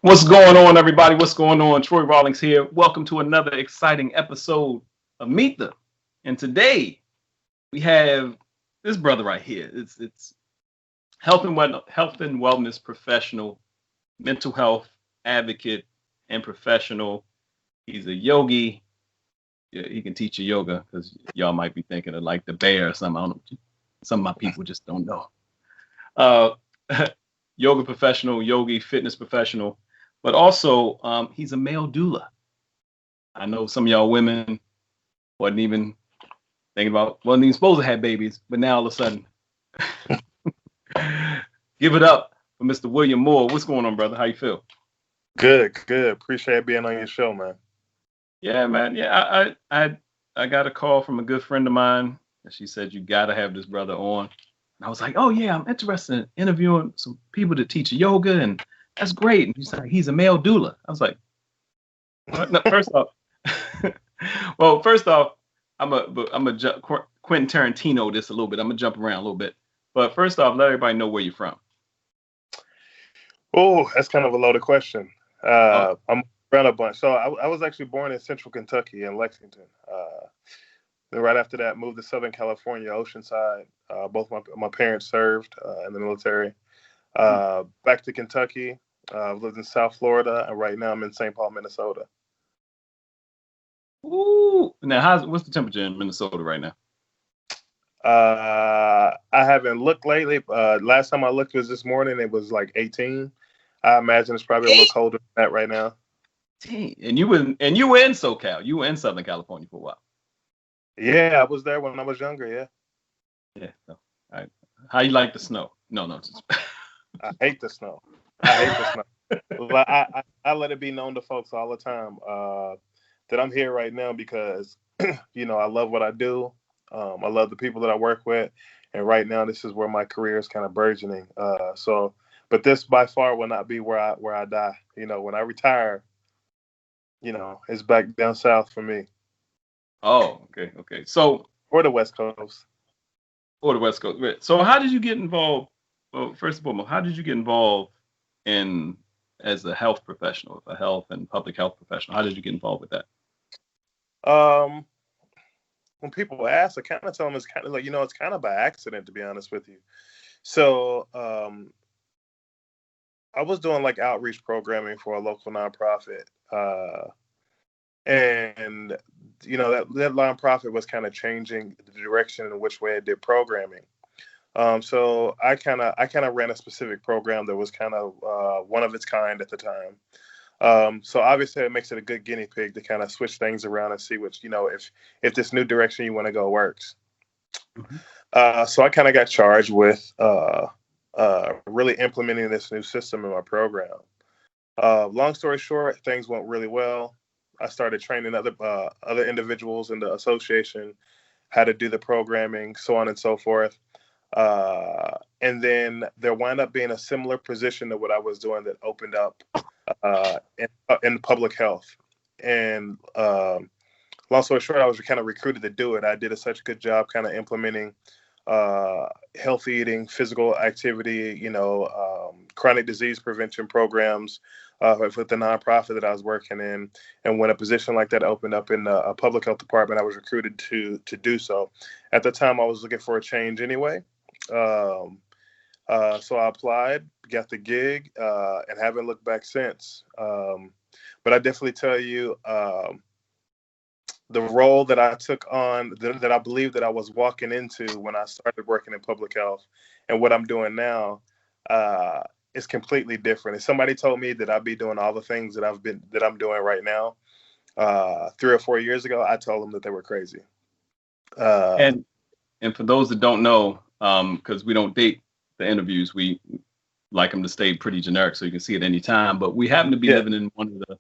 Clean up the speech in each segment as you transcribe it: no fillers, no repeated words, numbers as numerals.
What's going on, everybody? What's going on? Troy Rawlings here. Welcome to another exciting episode of Meet the. And today we have this brother right here. It's health and wellness professional, mental health advocate, and professional. He's a yogi. Yeah, he can teach you yoga because y'all might be thinking of like the bear or something. I don't know. Some of my people just don't know. Uh, yoga professional, yogi fitness professional, but also he's a male doula. I know some of y'all women wasn't even wasn't even supposed to have babies, but now all of a sudden, give it up for Mr. William Moore. What's going on, brother? How you feel? Good. Appreciate being on your show, man. Yeah, man. Yeah, I got a call from a good friend of mine, and she said you got to have this brother on. And I was like, oh yeah, I'm interested in interviewing some people to teach yoga, and that's great. And he's like, he's a male doula. I was like, no, first off, well, first off, I'm a Quentin Tarantino this a little bit. I'm gonna jump around a little bit, but first off, let everybody know where you're from. Oh, that's kind of a loaded question. Oh, I'm around a bunch. So I was actually born in Central Kentucky in Lexington. Then right after that, moved to Southern California, Oceanside. Both my parents served in the military. Back to Kentucky. I've lived in South Florida, and right now I'm in St. Paul, Minnesota. ooh. Now, what's the temperature in Minnesota right now? I haven't looked lately. Last time I looked was this morning. It was like 18. I imagine it's probably a little colder than that right now. 18. And you were in SoCal. You were in Southern California for a while. Yeah, I was there when I was younger. Yeah. Yeah. No. All right. How you like the snow? No. I hate the snow. I hate the snow. But I let it be known to folks all the time that I'm here right now because, I love what I do. I love the people that I work with. And right now, this is where my career is kind of burgeoning. But this by far will not be where I die. When I retire, it's back down south for me. Oh, okay. So, Or the West Coast. or the West Coast. Right. So, how did you get involved? Well, first of all, how did you get involved in as a health professional, a health and public health professional? How did you get involved with that? Um, when people ask, I kind of tell them it's kind of like, it's kind of by accident, to be honest with you. So I was doing like outreach programming for a local nonprofit. And that nonprofit was kind of changing the direction in which way it did programming. So I kind of ran a specific program that was kind of one of its kind at the time. So obviously it makes it a good guinea pig to kind of switch things around and see which, if this new direction you want to go works. So I kind of got charged with really implementing this new system in my program. Long story short, things went really well. I started training other individuals in the association how to do the programming, so on and so forth. And then there wound up being a similar position to what I was doing that opened up in public health. And long story short, I was kind of recruited to do it. I did such a good job kind of implementing healthy eating, physical activity, chronic disease prevention programs with the nonprofit that I was working in. And when a position like that opened up in a public health department, I was recruited to do so. At the time, I was looking for a change anyway. So I applied, got the gig, and haven't looked back since. But I definitely tell you, the role that I took on, that I believe that I was walking into when I started working in public health, and what I'm doing now, is completely different. If somebody told me that I'd be doing all the things that I'm doing right now, 3 or 4 years ago, I told them that they were crazy. And for those that don't know, because we don't date the interviews, we like them to stay pretty generic so you can see it any time. But we happen to be living in one of the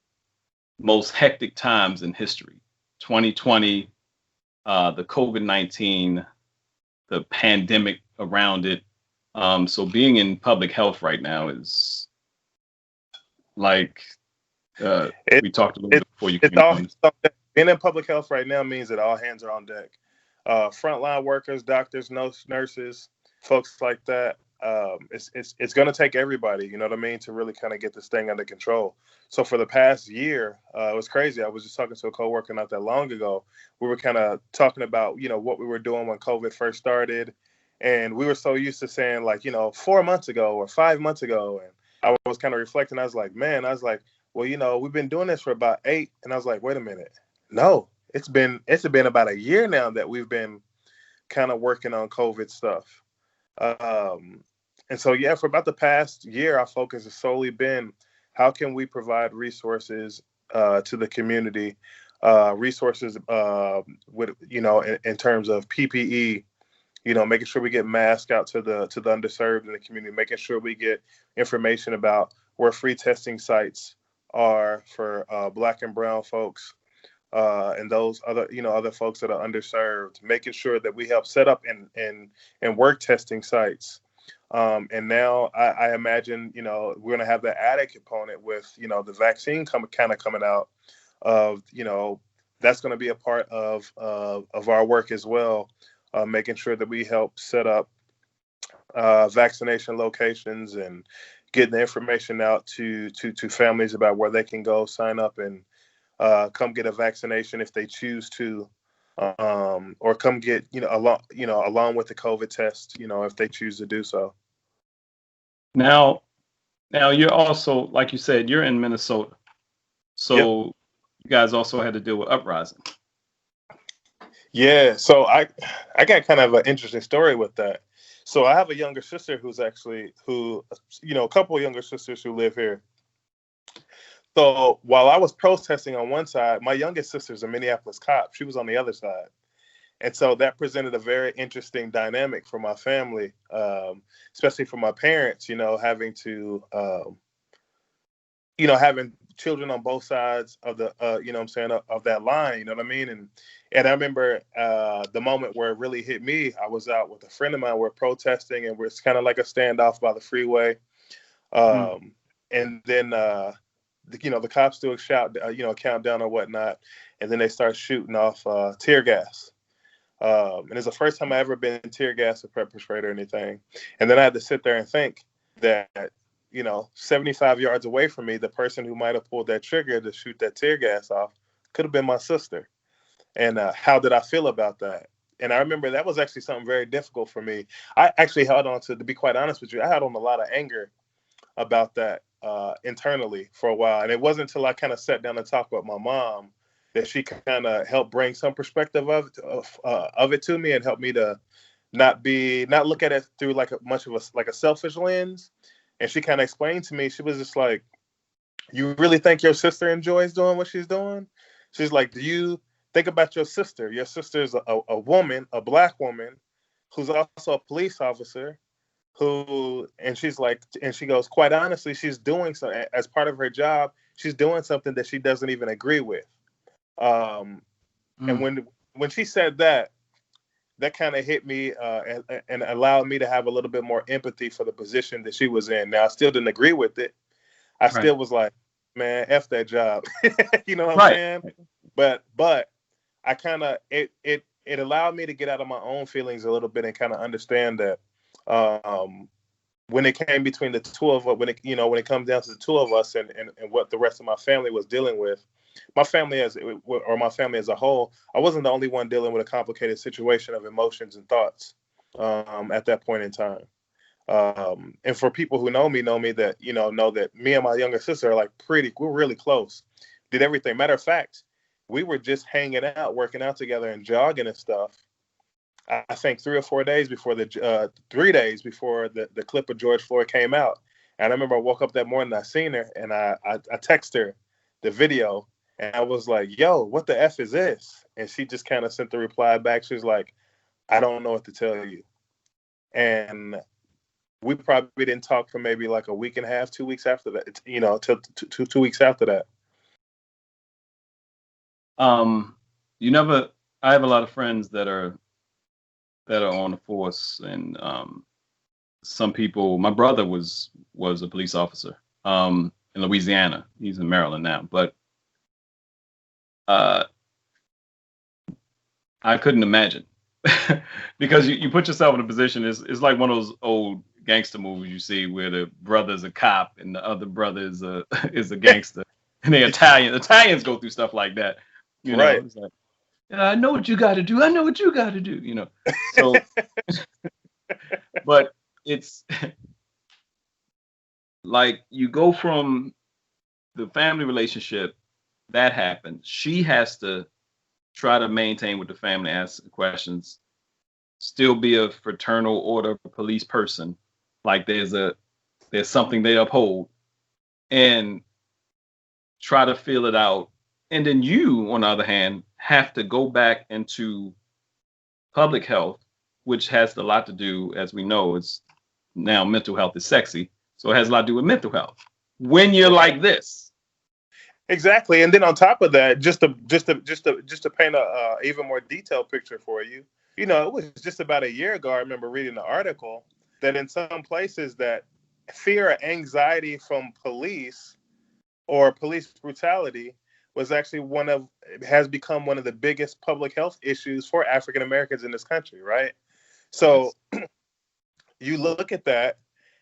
most hectic times in history. 2020, the COVID-19, the pandemic around it. So being in public health right now is like we talked a little bit before you came on. Being in public health right now means that all hands are on deck. Frontline workers, doctors, nurses, folks like that. it's going to take everybody, you know what I mean, to really kind of get this thing under control. So for the past year, it was crazy. I was just talking to a coworker not that long ago. We were kind of talking about, you know, what we were doing when COVID first started. And we were so used to saying, like, you know, 4 months ago or 5 months ago. And I was kind of reflecting. I was like, man, well, you know, we've been doing this for about 8. And I was like, wait a minute. No, it's been about a year now that we've been kind of working on COVID stuff. And so, yeah, for about the past year, our focus has solely been how can we provide resources to the community, resources with, you know, in terms of PPE, you know, making sure we get masks out to the underserved in the community, making sure we get information about where free testing sites are for Black and brown folks, and those other, you know, other folks that are underserved, making sure that we help set up and work testing sites. And now I imagine, you know, we're going to have the added component with, you know, the vaccine coming out of, you know, that's going to be a part of our work as well, making sure that we help set up vaccination locations and getting the information out to families about where they can go sign up and come get a vaccination if they choose to, or come get, you know, along with the COVID test, you know, if they choose to do so. Now you're also, like you said, you're in Minnesota, so Yep. you guys also had to deal with uprising. Yeah, so I got kind of an interesting story with that. So I have a younger sister who, you know, a couple of younger sisters who live here. So while I was protesting on one side, my youngest sister's a Minneapolis cop. She was on the other side. And so that presented a very interesting dynamic for my family, especially for my parents, you know, having to, you know, having children on both sides of the, you know what I'm saying, of that line, you know what I mean? And I remember the moment where it really hit me. I was out with a friend of mine. We're protesting, and it's kind of like a standoff by the freeway. And then, you know, the cops do a you know, countdown or whatnot, and then they start shooting off tear gas. And it's the first time I ever been tear gas or pepper sprayed or anything. And then I had to sit there and think that, you know, 75 yards away from me, the person who might have pulled that trigger to shoot that tear gas off could have been my sister. And how did I feel about that? And I remember that was actually something very difficult for me. I actually held on to be quite honest with you, I had on a lot of anger about that internally for a while. And it wasn't until I kind of sat down and talked with my mom that she kind of helped bring some perspective of it to me and helped me to not look at it through like much of a selfish lens. And she kind of explained to me, she was just like, you really think your sister enjoys doing what she's doing? She's like, do you think about your sister? Your sister's a woman, a Black woman, who's also a police officer, and she's like, and she goes, quite honestly, she's doing so as part of her job. She's doing something that she doesn't even agree with. And when she said that kind of hit me and allowed me to have a little bit more empathy for the position that she was in. Now, I still didn't agree with it. I still was like, man, F that job. You know what I'm saying? But I kind of, it allowed me to get out of my own feelings a little bit and kind of understand that when it came between the two of us, when it comes down to the two of us and what the rest of my family was dealing with, my family as a whole, I wasn't the only one dealing with a complicated situation of emotions and thoughts at that point in time. And for people who know me that, you know that me and my younger sister are like we're really close. Did everything. Matter of fact, we were just hanging out, working out together and jogging and stuff. I think 3 or 4 days before 3 days before the clip of George Floyd came out. And I remember I woke up that morning, I seen her, and I texted her the video, and I was like, yo, what the F is this? And she just kind of sent the reply back. She was like, I don't know what to tell you. And we probably didn't talk for maybe like a week and a half, 2 weeks after that, you know, till 2 weeks after that. I have a lot of friends that are on the force, and some people, my brother was a police officer in Louisiana. He's in Maryland now, but I couldn't imagine because you put yourself in a position, it's like one of those old gangster movies you see where the brother's a cop and the other brother is a is a gangster, and they Italians go through stuff like that. You know, Right. it's like, "Yeah, I know what you got to do. I know what you got to do. You know, so but it's like you go from the family relationship that happens. She has to try to maintain with the family, ask questions, still be a fraternal order police person. Like there's something they uphold, and try to feel it out. And then you, on the other hand, have to go back into public health, which has a lot to do, as we know, it's now mental health is sexy. So it has a lot to do with mental health. When you're like this. Exactly. And then on top of that, just to paint a even more detailed picture for you, it was just about a year ago. I remember reading an article that in some places that fear or anxiety from police or police brutality was actually has become one of the biggest public health issues for African Americans in this country, right? So you look at that,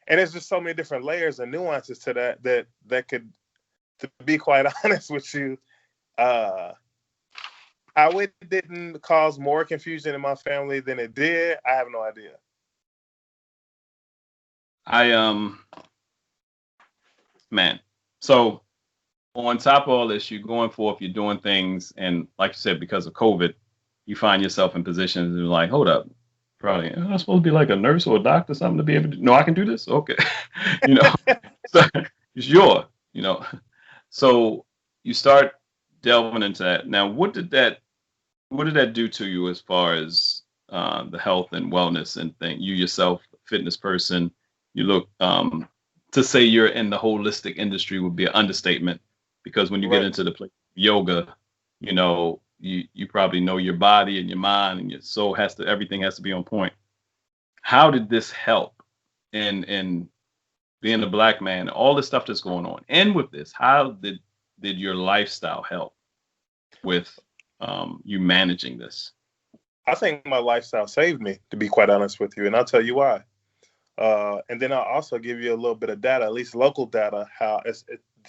and there's just so many different layers and nuances to that could, to be quite honest with you, how it didn't cause more confusion in my family than it did, I have no idea. Man. So on top of all this, you're going forth, you're doing things, and like you said, because of COVID, you find yourself in positions and you're like, hold up, probably I'm supposed to be like a nurse or a doctor, or something to be able to. No, I can do this. Okay, so sure, So you start delving into that. Now, what did that do to you as far as the health and wellness and thing? You yourself, fitness person, you look to say you're in the holistic industry would be an understatement, because when you get into the place of yoga, you probably know your body and your mind and your soul everything has to be on point. How did this help in being a Black man, all the stuff that's going on? And with this, how did your lifestyle help with you managing this? I think my lifestyle saved me, to be quite honest with you, and I'll tell you why. And then I'll also give you a little bit of data, at least local data,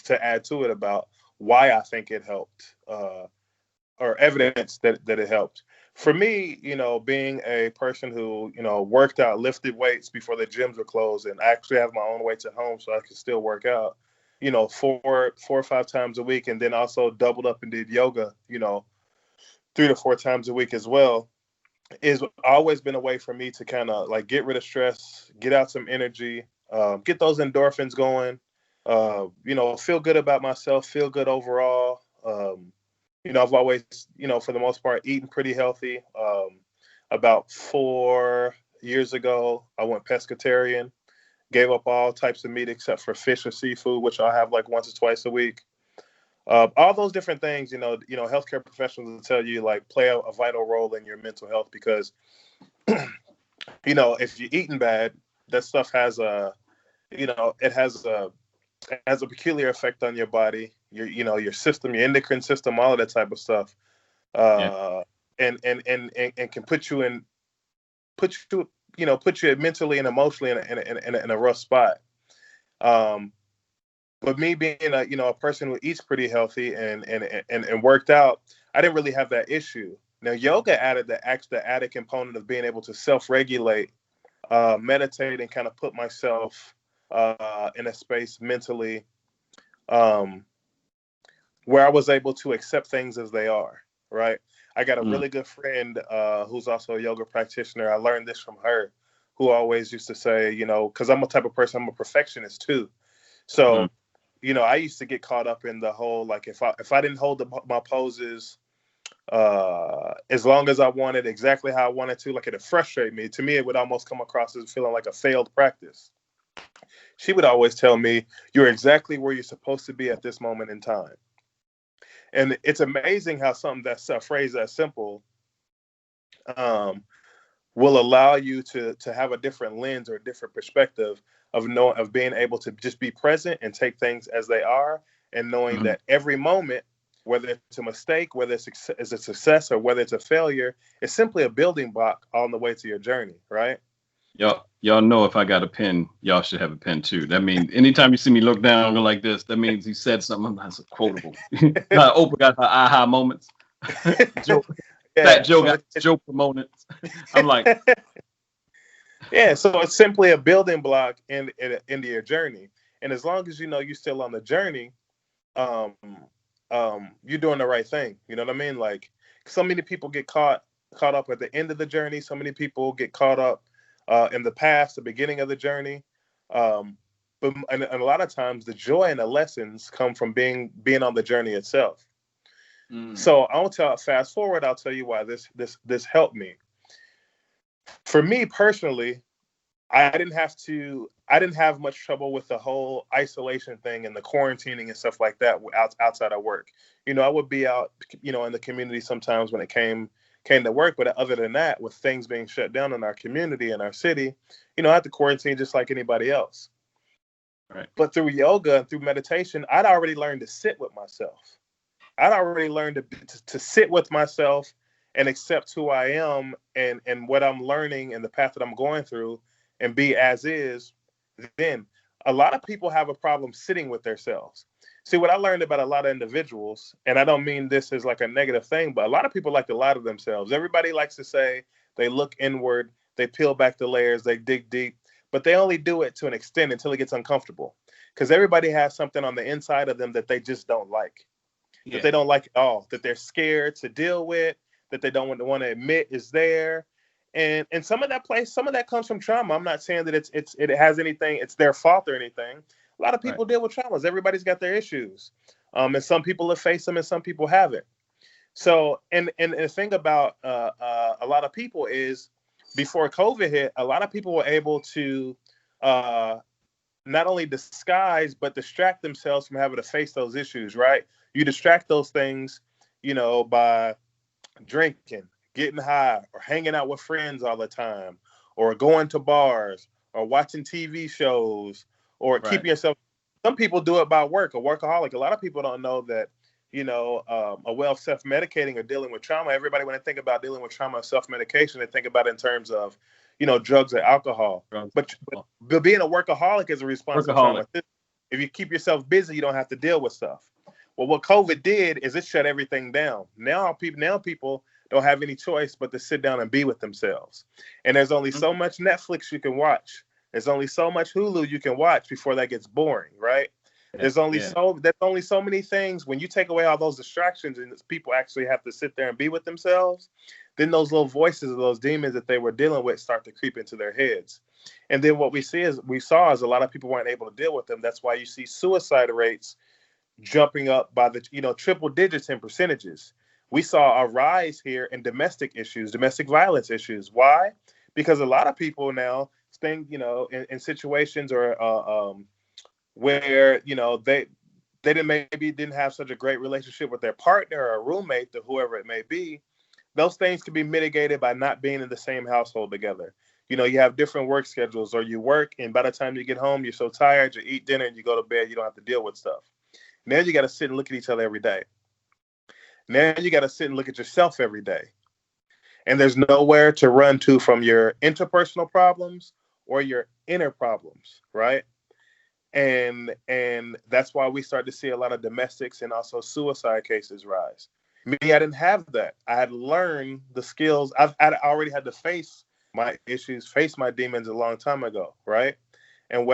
to add to it about why I think it helped, or evidence that it helped. For me, being a person who, worked out, lifted weights before the gyms were closed, and I actually have my own weights at home so I can still work out, 4 or 5 times a week, and then also doubled up and did yoga, 3 to 4 times a week as well, is always been a way for me to kind of like get rid of stress, get out some energy, get those endorphins going, feel good about myself, feel good overall. I've always, for the most part, eaten pretty healthy. About 4 years ago, I went pescatarian, gave up all types of meat except for fish or seafood, which I'll have like once or twice a week. All those different things, healthcare professionals will tell you, like, play a vital role in your mental health, because, if you're eating bad, that stuff has it has a peculiar effect on your body, your system, your endocrine system, all of that type of stuff, and can put you mentally and emotionally in a rough spot. But me being a person who eats pretty healthy and worked out, I didn't really have that issue. Now, yoga added the added component of being able to self-regulate, meditate, and kind of put myself in a space mentally where I was able to accept things as they are, right? I got a really good friend who's also a yoga practitioner. I learned this from her, who always used to say, because I'm a type of person, I'm a perfectionist too. So, I used to get caught up in the whole, like, if I didn't hold my poses as long as I wanted, exactly how I wanted to, like, it'd frustrate me. To me, it would almost come across as feeling like a failed practice. She would always tell me, you're exactly where you're supposed to be at this moment in time. And it's amazing how something that's a phrase that simple will allow you to have a different lens or a different perspective of being able to just be present and take things as they are, and knowing that every moment, whether it's a mistake, whether it's a success, or whether it's a failure, it's simply a building block on the way to your journey, right? Y'all know if I got a pen, y'all should have a pen too. That means anytime you see me look down go like this, that means he said something that's quotable. Oprah got her aha moments. Joe, Fat Yeah. Joe got Joe moments. I'm like, yeah. So it's simply a building block into your journey. And as long as you know you're still on the journey, um, you're doing the right thing. You know what I mean? Like, so many people get caught up at the end of the journey. So many people get caught up in the past, the beginning of the journey. Um, and a lot of times, the joy and the lessons come from being on the journey itself. So I'll fast forward. I'll tell you why this helped me. For me personally, I didn't have much trouble with the whole isolation thing and the quarantining and stuff like that outside of work. I would be out, in the community sometimes when it came to work. But other than that, with things being shut down in our community and our city, I had to quarantine just like anybody else. right. But through yoga and through meditation, I'd already learned to sit with myself. I'd already learned to sit with myself and accept who I am and what I'm learning and the path that I'm going through and be as is. Then a lot of people have a problem sitting with themselves. See, what I learned about a lot of individuals, and I don't mean this as like a negative thing, but a lot of people like to lie to themselves. Everybody likes to say they look inward, they peel back the layers, they dig deep, but they only do it to an extent until it gets uncomfortable. Because everybody has something on the inside of them that they just don't like, that they don't like at all, that they're scared to deal with, that they don't want to admit is there. And some of that comes from trauma. I'm not saying that it has anything, it's their fault or anything. A lot of people deal with traumas. Everybody's got their issues. And some people have faced them and some people haven't. So, and the thing about a lot of people is before COVID hit, a lot of people were able to not only disguise, but distract themselves from having to face those issues, right? You distract those things, by drinking, getting high, or hanging out with friends all the time, or going to bars, or watching TV shows, or keeping yourself. Some people do it by work, a workaholic. A lot of people don't know that, a way of self-medicating or dealing with trauma. Everybody, when they think about dealing with trauma and self-medication, they think about it in terms of, drugs or alcohol. But being a workaholic is a response to trauma. If you keep yourself busy, you don't have to deal with stuff. Well, what COVID did is it shut everything down. Now people don't have any choice but to sit down and be with themselves. And there's only so much Netflix you can watch. There's only so much Hulu you can watch before that gets boring, right? There's only so many things. When you take away all those distractions and people actually have to sit there and be with themselves, then those little voices of those demons that they were dealing with start to creep into their heads. And then what we saw is a lot of people weren't able to deal with them. That's why you see suicide rates jumping up by the triple digits in percentages. We saw a rise here in domestic violence issues. Why? Because a lot of people now think, in situations or where they didn't have such a great relationship with their partner or a roommate or whoever it may be. Those things can be mitigated by not being in the same household together. You have different work schedules, or you work, and by the time you get home, you're so tired, you eat dinner and you go to bed. You don't have to deal with stuff. Now you got to sit and look at each other every day. Now you got to sit and look at yourself every day. And there's nowhere to run to from your interpersonal problems or your inner problems, right? And that's why we start to see a lot of domestics and also suicide cases rise. Me, I didn't have that. I had learned the skills. I'd already had to face my issues, face my demons a long time ago, right? And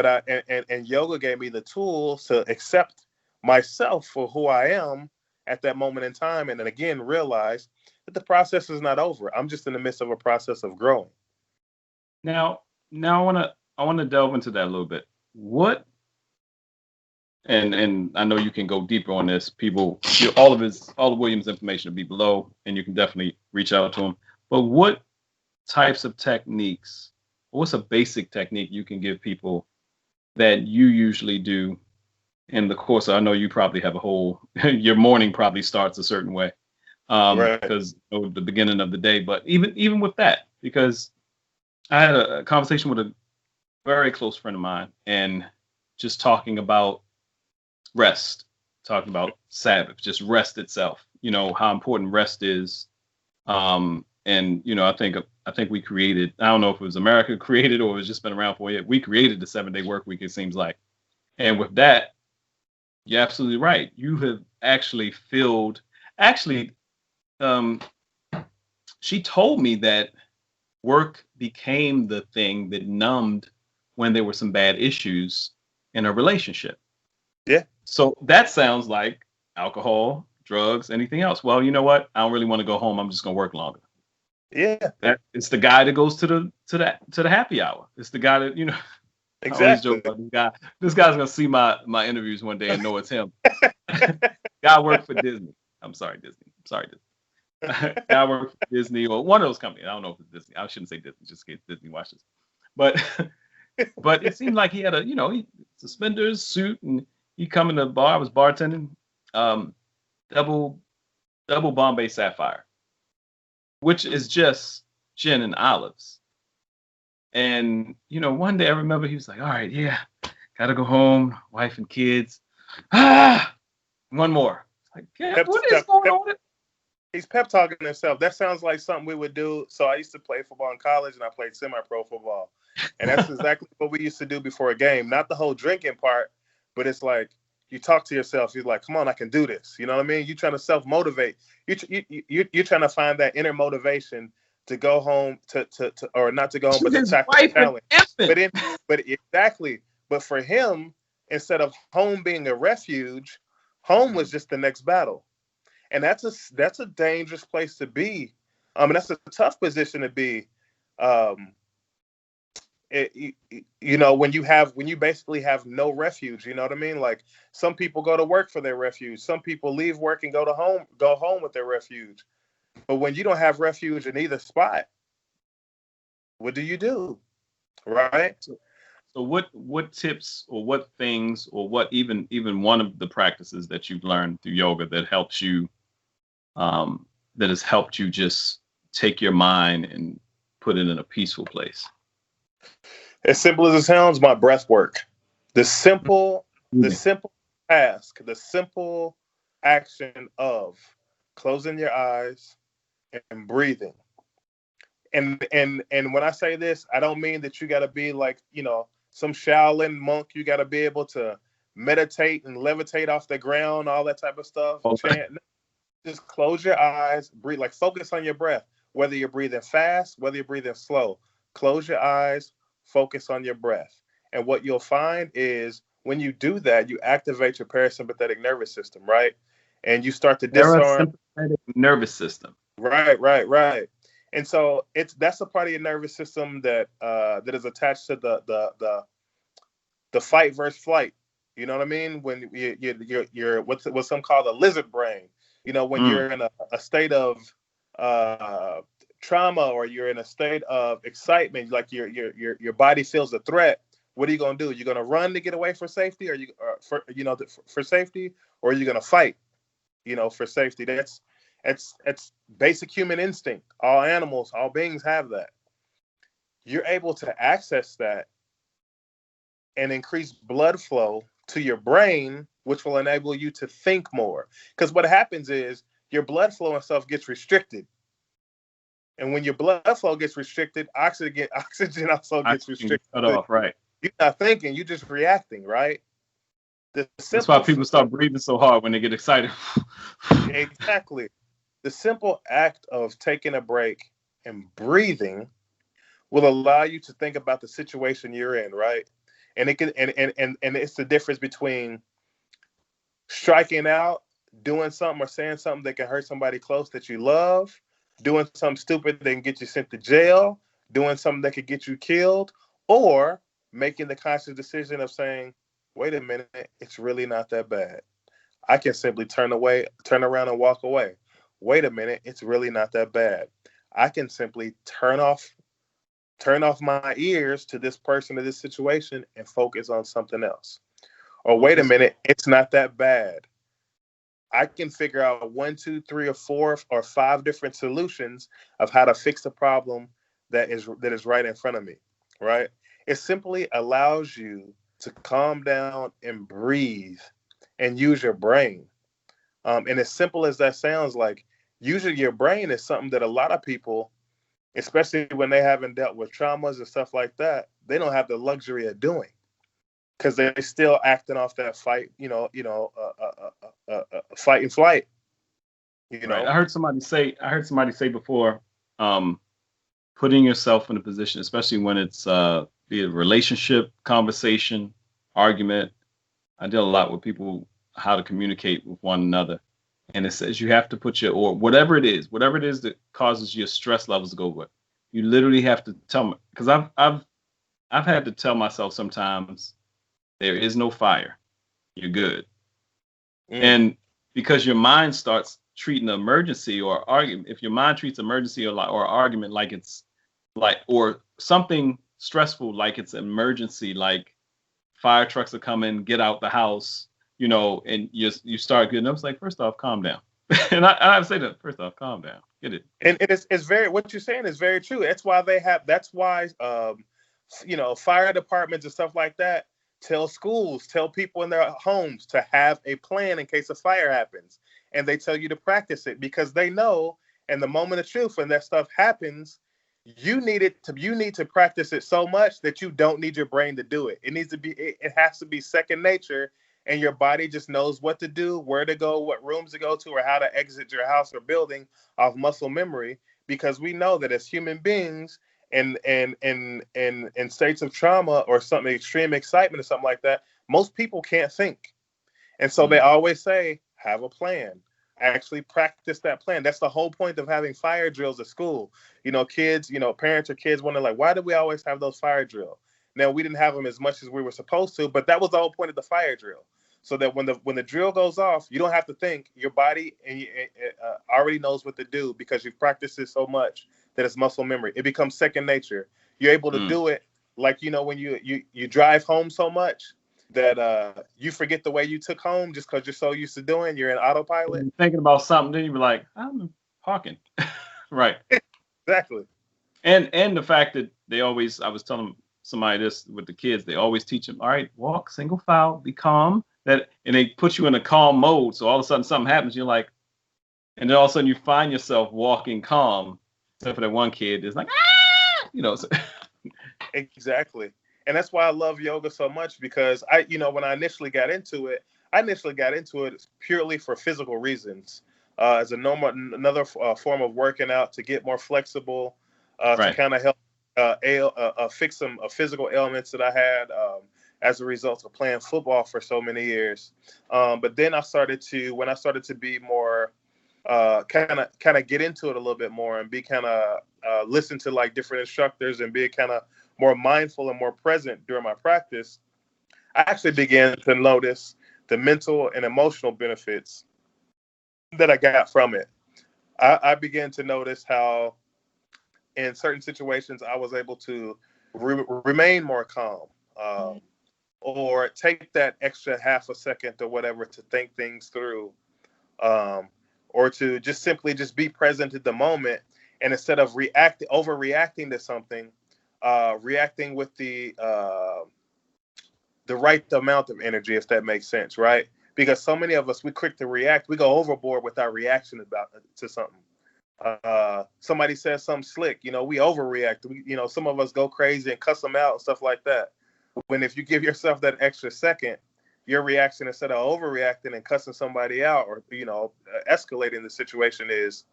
and yoga gave me the tools to accept myself for who I am at that moment in time, and then again realize that the process is not over. I'm just in the midst of a process of growing. Now I wanna delve into that a little bit. What and I know you can go deeper on this. People, all of Williams' information will be below, and you can definitely reach out to him. But what types of techniques? What's a basic technique you can give people that you usually do in the course? I know you probably have a whole your morning probably starts a certain way, because the beginning of the day. But even with that, because I had a conversation with a very close friend of mine, and just talking about rest, talking about Sabbath, just rest itself. How important rest is. And I think I think we created, I don't know if it was America created or it's just been around for years. We created the 7-day work week, it seems like. And with that, you're absolutely right. You have actually actually, um, she told me that work became the thing that numbed when there were some bad issues in a relationship. Yeah. So that sounds like alcohol, drugs, anything else. Well, you know what? I don't really want to go home. I'm just gonna work longer. Yeah. That it's the guy that goes to the happy hour. It's the guy that, I always joke Exactly. about this guy. This guy's gonna see my interviews one day and know it's him. Guy worked for Disney. I'm sorry, Disney. I'm sorry, Disney. Guy worked for Disney or one of those companies. I don't know if it's Disney. I shouldn't say Disney, just in case Disney watches. But but it seemed like he had suspenders, suit, and he come in the bar. I was bartending, um, double Bombay Sapphire, which is just gin and olives. And one day I remember he was like, "All right, yeah, gotta go home, wife and kids. One more." Like, yeah, Pep, what is pep, going pep, on? he's pep talking himself. That sounds like something we would do. So I used to play football in college, and I played semi-pro football, and that's exactly what we used to do before a game. Not the whole drinking part, but it's like you talk to yourself. You're like, "Come on, I can do this." You know what I mean? You're trying to self-motivate. You're trying to find that inner motivation to go home to or not to go home, To but to his tackle the wife and challenge. infant. But exactly. But for him, instead of home being a refuge, home was just the next battle, and that's a dangerous place to be. And that's a tough position to be. Um, when you basically have no refuge. You know what I mean? Like some people go to work for their refuge. Some people leave work and go home with their refuge. But when you don't have refuge in either spot, what do you do? Right? So what tips or what things or what even one of the practices that you've learned through yoga that helps you that has helped you just take your mind and put it in a peaceful place? As simple as it sounds, my breath work. The simple, the Yeah. simple task, the simple action of closing your eyes and breathing. And when I say this, I don't mean that you got to be like, some Shaolin monk. You got to be able to meditate and levitate off the ground, all that type of stuff. Oh, Chant. Just close your eyes, breathe, like focus on your breath, whether you're breathing fast, whether you're breathing slow. Close your eyes, focus on your breath. And what you'll find is when you do that, you activate your parasympathetic nervous system, right? And you start to disarm. parasympathetic nervous system. Right. And so that's a part of your nervous system that that is attached to the fight versus flight. You know what I mean? When you're what's some call the lizard brain. When Mm. you're in a state of uh, trauma or you're in a state of excitement, like your body feels a threat. What are you gonna do? You're gonna run to get away for safety, or for safety, or are you gonna fight? For safety. That's basic human instinct. All animals, all beings have that. You're able to access that and increase blood flow to your brain, which will enable you to think more. Because what happens is your blood flow and stuff gets restricted. And when your blood flow gets restricted, oxygen also gets restricted. Cut off, right? You're not thinking, you're just reacting, right? That's why people start breathing so hard when they get excited. Exactly. The simple act of taking a break and breathing will allow you to think about the situation you're in, right? And it can and it's the difference between striking out, doing something or saying something that can hurt somebody close that you love, doing something stupid that can get you sent to jail, doing something that could get you killed, or making the conscious decision of saying, wait a minute, it's really not that bad. I can simply turn around and walk away. Wait a minute, it's really not that bad. I can simply turn off my ears to this person or this situation and focus on something else. Or wait a minute, it's not that bad. I can figure out 1, 2, 3, or 4 or 5 different solutions of how to fix the problem that is right in front of me, right? It simply allows you to calm down and breathe and use your brain. And as simple as that sounds, like using your brain is something that a lot of people especially when they haven't dealt with traumas and stuff like that. They don't have the luxury of doing, because they're still acting off that fight, fight and flight. Right. I heard somebody say before, putting yourself in a position, especially when it's be a relationship, conversation, argument. I deal a lot with people, how to communicate with one another. And it says you have to put or whatever it is that causes your stress levels to go up. You literally have to tell me, because I've had to tell myself sometimes, there is no fire. You're good. And because your mind starts treating an emergency or argument, if your mind treats emergency or argument like it's like, or something stressful like it's an emergency, like fire trucks are coming, get out the house, and you start getting up. It's like, first off, calm down. And I have to say that, first off, calm down, get it. And it's very, what you're saying is very true. That's why fire departments and stuff like that tell schools, tell people in their homes to have a plan in case a fire happens. And they tell you to practice it, because they know in the moment of truth, when that stuff happens, you need to practice it so much that you don't need your brain to do it. It has to be second nature, and your body just knows what to do, where to go, what rooms to go to, or how to exit your house or building off muscle memory. Because we know that as human beings, in states of trauma or something, extreme excitement or something like that, most people can't think. And so they always say, have a plan. Actually practice that plan. That's the whole point of having fire drills at school. Kids, parents or kids wonder, like, why do we always have those fire drills? Now, we didn't have them as much as we were supposed to, but that was the whole point of the fire drill. So that when the drill goes off, you don't have to think. Your body already knows what to do, because you've practiced it so much that it's muscle memory. It becomes second nature. You're able to do it, like, when you drive home so much that you forget the way you took home just because you're so used to doing. You're in autopilot. You're thinking about something, then you be like, I'm parking. Right. Exactly. And the fact that I was telling somebody this with the kids, they always teach them, all right, walk single file, be calm. And they put you in a calm mode. So all of a sudden something happens, you're like, and then all of a sudden you find yourself walking calm. Except for that one kid is like, So. Exactly. And that's why I love yoga so much, because when I initially got into it purely for physical reasons, as another form of working out, to get more flexible, to kind of help fix some physical ailments that I had as a result of playing football for so many years. But then when I started to be more kind of get into it a little bit more, and be kind of listen to like different instructors, and be kind of more mindful and more present during my practice, I actually began to notice the mental and emotional benefits that I got from it. I began to notice how in certain situations I was able to remain more calm, or take that extra half a second or whatever to think things through, or to just simply be present at the moment, and instead of overreacting to something, reacting with the right amount of energy, if that makes sense, right? Because so many of us, we quick to react. We go overboard with our reaction to something. Somebody says something slick, we overreact. Some of us go crazy and cuss them out and stuff like that. When if you give yourself that extra second, your reaction, instead of overreacting and cussing somebody out, or escalating the situation, is,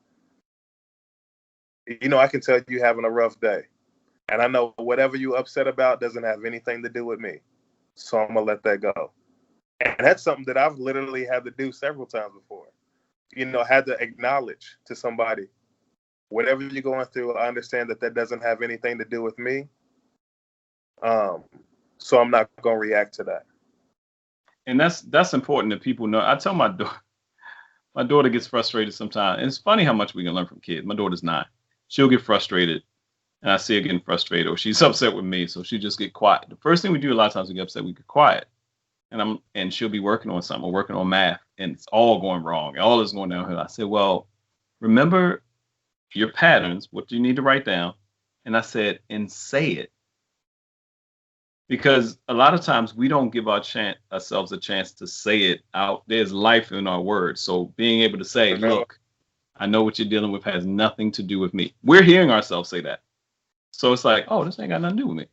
I can tell you having a rough day, and I know whatever you upset about doesn't have anything to do with me, so I'm gonna let that go. And that's something that I've literally had to do several times before. Had to acknowledge to somebody, whatever you're going through, I understand that doesn't have anything to do with me. So I'm not gonna react to that. And that's important that people know. I tell my daughter gets frustrated sometimes. And it's funny how much we can learn from kids. My daughter's 9. She'll get frustrated, and I see her getting frustrated, or she's upset with me, so she just get quiet. The first thing we do a lot of times we get upset, we get quiet. And she'll be working on something, or working on math, and it's all going wrong. All is going downhill. I said, well, remember your patterns, what you need to write down. And I said, and say it. Because a lot of times we don't give ourselves a chance to say it out. There's life in our words. So being able to say, look, I know what you're dealing with has nothing to do with me. We're hearing ourselves say that. So it's like, oh, this ain't got nothing to do with me.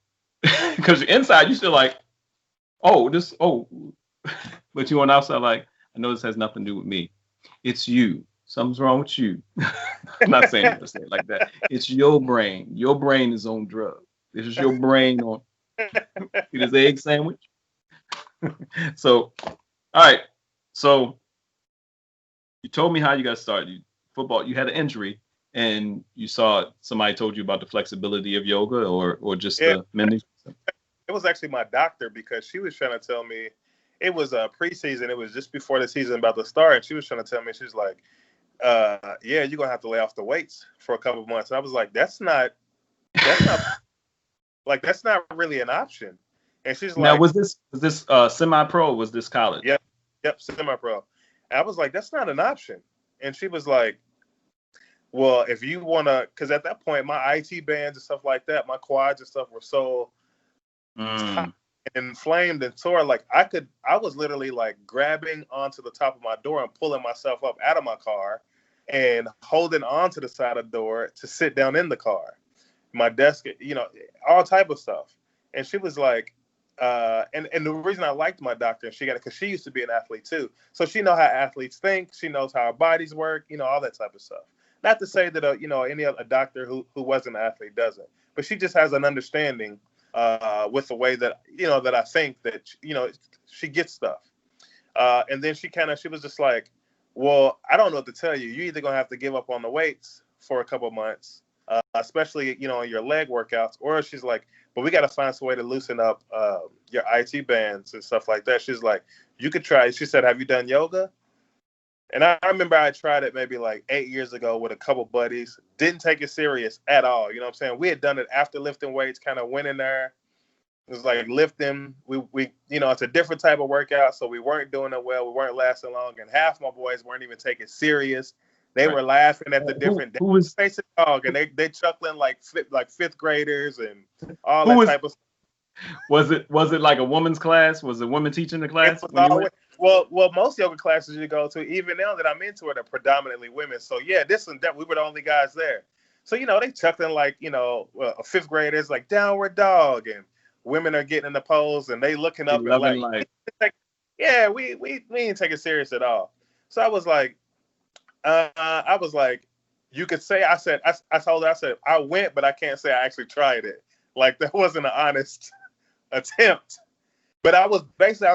Because inside, you're still like, oh, but you on the outside like, I know this has nothing to do with me. It's you. Something's wrong with you. I'm not saying it like that. It's your brain. Your brain is on drugs. This is your brain on this egg sandwich. So, all right. So you told me how you got started. Football. You had an injury, and you saw somebody told you about the flexibility of yoga, or just the mending. It was actually my doctor, because she was trying to tell me, it was a preseason. It was just before the season about to start, and she was trying to tell me, she's like, yeah, you're gonna have to lay off the weights for a couple of months. And I was like, that's not like, that's not really an option. And she's now, like, was this semi-pro? Or was this college? Yep, semi-pro. And I was like, that's not an option. And she was like, well, if you wanna, because at that point my IT bands and stuff like that, my quads and stuff were so tight and inflamed and sore. Like I was literally like grabbing onto the top of my door and pulling myself up out of my car and holding onto the side of the door to sit down in the car. My desk, all type of stuff. And she was like, and the reason I liked my doctor, because she used to be an athlete too. So she knows how athletes think. She knows how our bodies work, all that type of stuff. Not to say that, any other doctor who wasn't an athlete doesn't, but she just has an understanding with the way that, that I think that, she gets stuff. And then she was just like, well, I don't know what to tell you. You're either going to have to give up on the weights for a couple of months, especially, on your leg workouts, or she's like, but we got to find some way to loosen up your IT bands and stuff like that. She's like, you could try. She said, have you done yoga? And I remember I tried it maybe like 8 years ago with a couple buddies. Didn't take it serious at all. You know what I'm saying? We had done it after lifting weights, kind of went in there. It was like lifting. We it's a different type of workout, so we weren't doing it well. We weren't lasting long, and half my boys weren't even taking it serious. They were laughing at the different faces, dog, and they chuckling like fifth graders and all that type of stuff. Was it like a woman's class? Was a woman teaching the class? Well, most yoga classes you go to, even now that I'm into it, are predominantly women. So yeah, this and that, we were the only guys there. So they chuckling like fifth graders, like downward dog, and women are getting in the pose and they looking up and like yeah, we ain't take it serious at all. So I was like, you could say, I told her, I said, I went, but I can't say I actually tried it. Like, that wasn't an honest attempt. But I was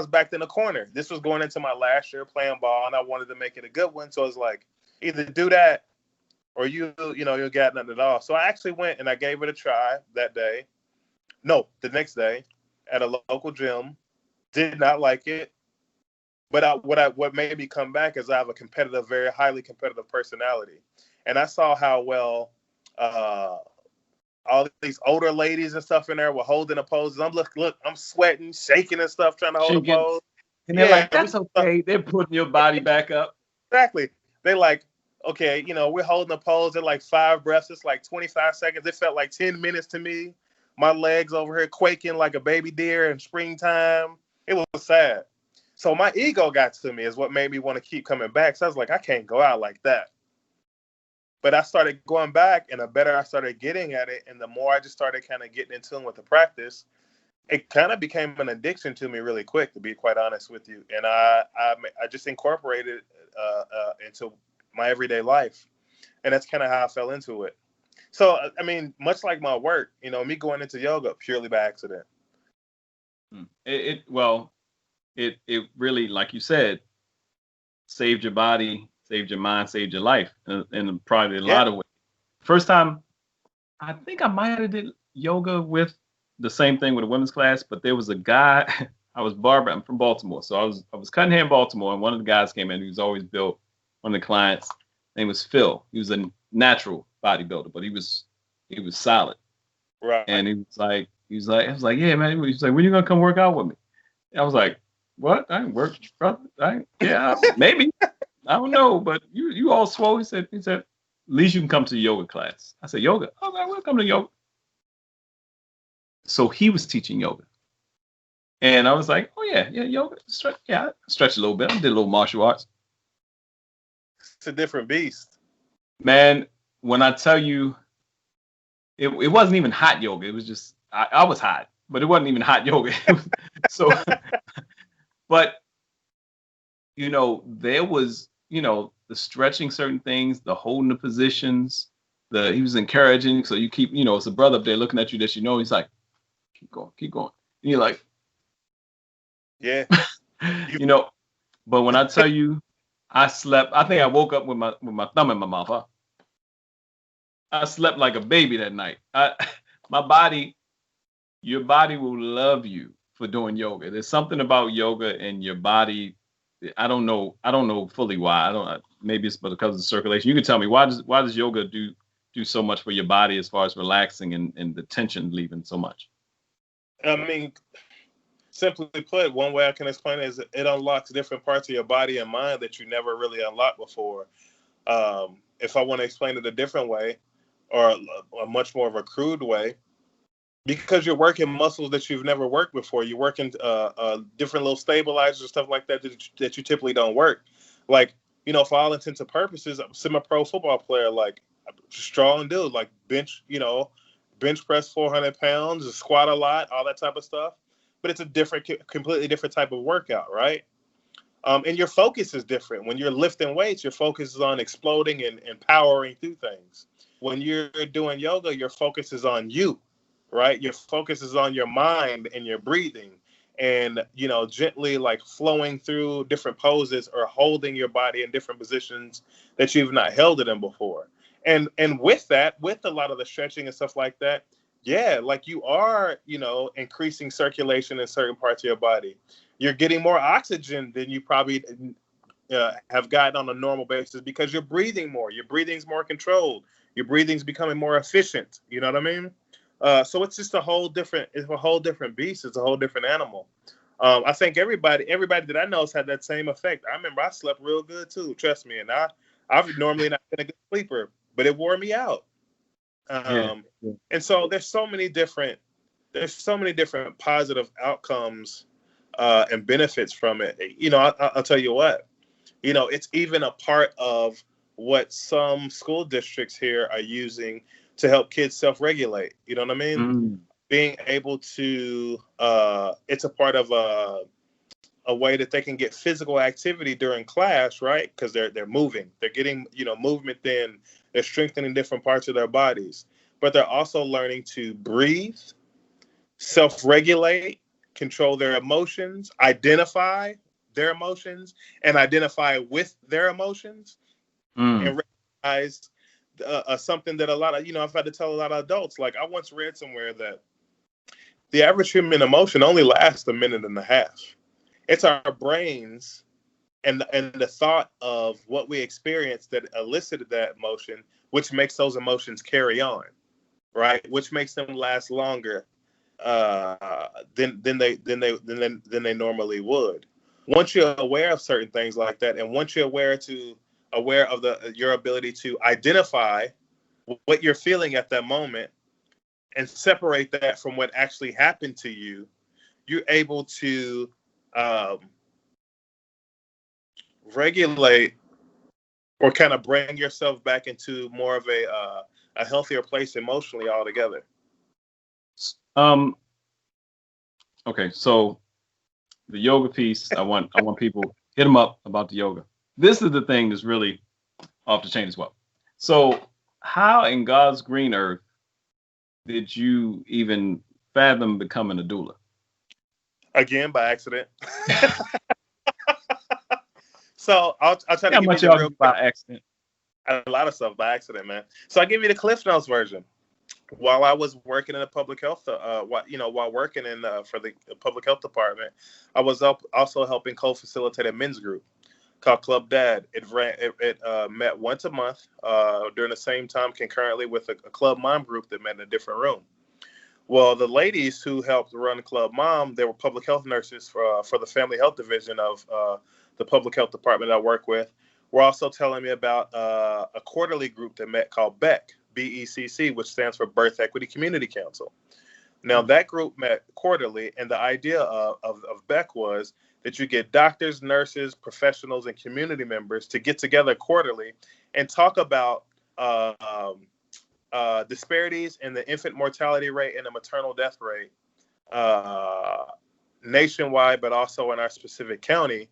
backed in the corner. This was going into my last year playing ball, and I wanted to make it a good one. So it's like, either do that or you'll get nothing at all. So I actually went and I gave it a try that day. No, the next day at a local gym. Did not like it. But what made me come back is I have a very highly competitive personality. And I saw how well all these older ladies and stuff in there were holding the poses. I'm sweating, shaking and stuff, trying to hold the pose. And they're like, that's okay. They're putting your body back up. Exactly. They like, okay, we're holding the pose at like 5 breaths. It's like 25 seconds. It felt like 10 minutes to me. My legs over here quaking like a baby deer in springtime. It was sad. So my ego got to me is what made me want to keep coming back. So I was like, I can't go out like that. But I started going back, and the better I started getting at it, and the more I just started kind of getting in tune with the practice, it kind of became an addiction to me really quick, to be quite honest with you. And I just incorporated it into my everyday life. And that's kind of how I fell into it. So, I mean, much like my work, me going into yoga purely by accident. It really, like you said, saved your body, saved your mind, saved your life in probably a lot of ways. First time, I think I might have did yoga with the same thing with a women's class, but there was a guy, I'm from Baltimore. So I was cutting hair in Baltimore, and one of the guys came in. He was always built. One of the clients, name was Phil. He was a natural bodybuilder, but he was solid. Right. And I was like, yeah, man. He's like, when you gonna come work out with me? I was like, what? I ain't work, brother. Yeah, maybe. I don't know, but you all swole. He said, at least you can come to the yoga class. I said, yoga? Oh, man, we'll come to yoga. So he was teaching yoga. And I was like, oh, yeah, yoga. Stretch a little bit. I did a little martial arts. It's a different beast. Man, when I tell you, it wasn't even hot yoga. It was just I was hot, but it wasn't even hot yoga. So, but there was, the stretching certain things, the holding the positions, he was encouraging. So you keep, it's a brother up there looking at you that he's like, keep going, keep going. And you're like, yeah, but when I tell you, I slept, I think I woke up with my thumb in my mouth. Huh? I slept like a baby that night. Your body will love you for doing yoga. There's something about yoga and your body. I don't know fully why. Maybe it's because of the circulation. You can tell me why does yoga do so much for your body as far as relaxing and the tension leaving so much? I mean, simply put, one way I can explain it is it unlocks different parts of your body and mind that you never really unlocked before. If I want to explain it a different way, or a much more of a crude way, because you're working muscles that you've never worked before. You're working different little stabilizers, stuff like that that you typically don't work. Like, for all intents and purposes, I'm a semi-pro football player, like strong dude, like bench press 400 pounds, squat a lot, all that type of stuff. But it's a completely different type of workout, right? And your focus is different. When you're lifting weights, your focus is on exploding and powering through things. When you're doing yoga, your focus is on you, right? Your focus is on your mind and your breathing and, gently like flowing through different poses or holding your body in different positions that you've not held it in before. And with that, with a lot of the stretching and stuff like that, yeah, like you are, increasing circulation in certain parts of your body. You're getting more oxygen than you probably have gotten on a normal basis because you're breathing more. Your breathing's more controlled. Your breathing's becoming more efficient. You know what I mean? So it's just a whole different beast. It's a whole different animal. I think everybody that I know has had that same effect. I remember I slept real good too. Trust me. And I've normally not been a good sleeper, but it wore me out. Yeah. And so there's so many different positive outcomes and benefits from it. I'll tell you what, it's even a part of what some school districts here are using to help kids self-regulate. You know what I mean? Mm. Being able to, it's a part of a way that they can get physical activity during class, right? Because they're moving, they're getting, movement, then they're strengthening different parts of their bodies, but they're also learning to breathe, self-regulate, control their emotions, identify their emotions, and identify with their emotions, and recognize something that a lot of, I've had to tell a lot of adults. Like, I once read somewhere that the average human emotion only lasts a minute and a half. It's our brains and the thought of what we experienced that elicited that emotion, which makes those emotions carry on, right? Which makes them last longer than they normally would. Once you're aware of certain things like that, and once you're aware of your ability to identify what you're feeling at that moment and separate that from what actually happened to you, you're able to regulate or kind of bring yourself back into more of a healthier place emotionally altogether. Okay, so the yoga piece, I want people hit them up about the yoga. This is the thing that's really off the chain as well. So, how in God's green earth did you even fathom becoming a doula? Again, by accident. So I'll try to give much you the real by accident. A lot of stuff by accident, man. So I give you the Cliff Notes version. While I was working in the public health, while working in for the public health department, I was also helping co-facilitate a men's group called Club Dad. It met once a month during the same time concurrently with a Club Mom group that met in a different room. Well, the ladies who helped run Club Mom, they were public health nurses for the family health division of the public health department I work with. Were also telling me about a quarterly group that met called BECC, BECC, which stands for Birth Equity Community Council. Now, that group met quarterly, and the idea of BECC was that you get doctors, nurses, professionals, and community members to get together quarterly and talk about disparities in the infant mortality rate and the maternal death rate nationwide, but also in our specific county,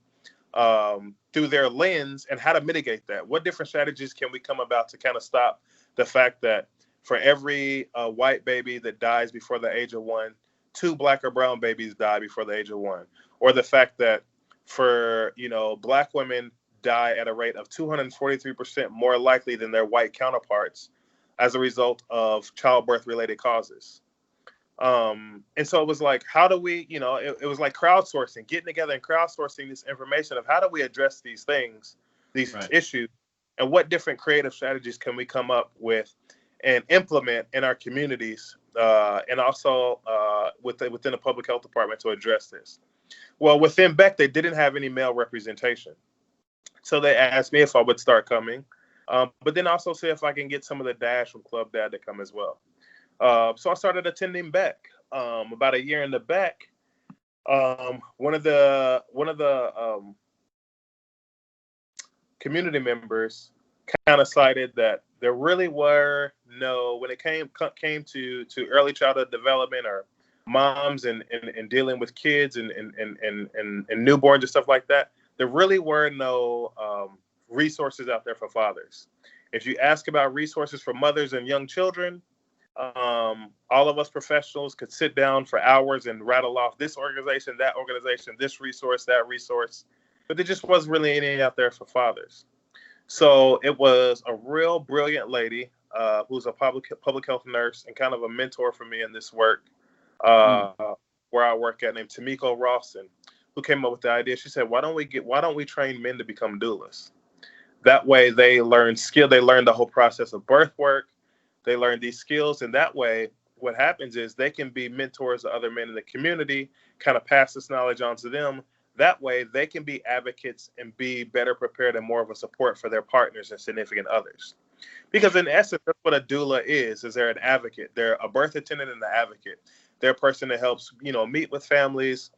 through their lens, and how to mitigate that. What different strategies can we come about to kind of stop the fact that for every white baby that dies before the age of 1, 2 black or brown babies die before the age of 1, or the fact that for black women die at a rate of 243% more likely than their white counterparts as a result of childbirth related causes. And so it was like, how do we, it was like crowdsourcing, getting together and crowdsourcing this information of how do we address these things, these issues, and what different creative strategies can we come up with and implement in our communities, and also within the public health department to address this. Well, within Beck, they didn't have any male representation. So they asked me if I would start coming, but then also see if I can get some of the dash from Club Dad to come as well. So I started attending Beck. About a year in the Beck, one of the community members kind of cited that there really were no, when it came to early childhood development or moms and dealing with kids and newborns and stuff like that, there really were no resources out there for fathers. If you ask about resources for mothers and young children, all of us professionals could sit down for hours and rattle off this organization, that organization, this resource, that resource, but there just wasn't really any out there for fathers. So it was a real brilliant lady who's a public health nurse and kind of a mentor for me in this work where I work at, named Tamiko Rawson, who came up with the idea. She said, why don't we train men to become doulas? That way they learn the whole process of birth work. They learn these skills, and that way what happens is they can be mentors to other men in the community, kind of pass this knowledge on to them. That way they can be advocates and be better prepared and more of a support for their partners and significant others. Because in essence, that's what a doula is they're an advocate. They're a birth attendant and an advocate. They're a person that helps, meet with families,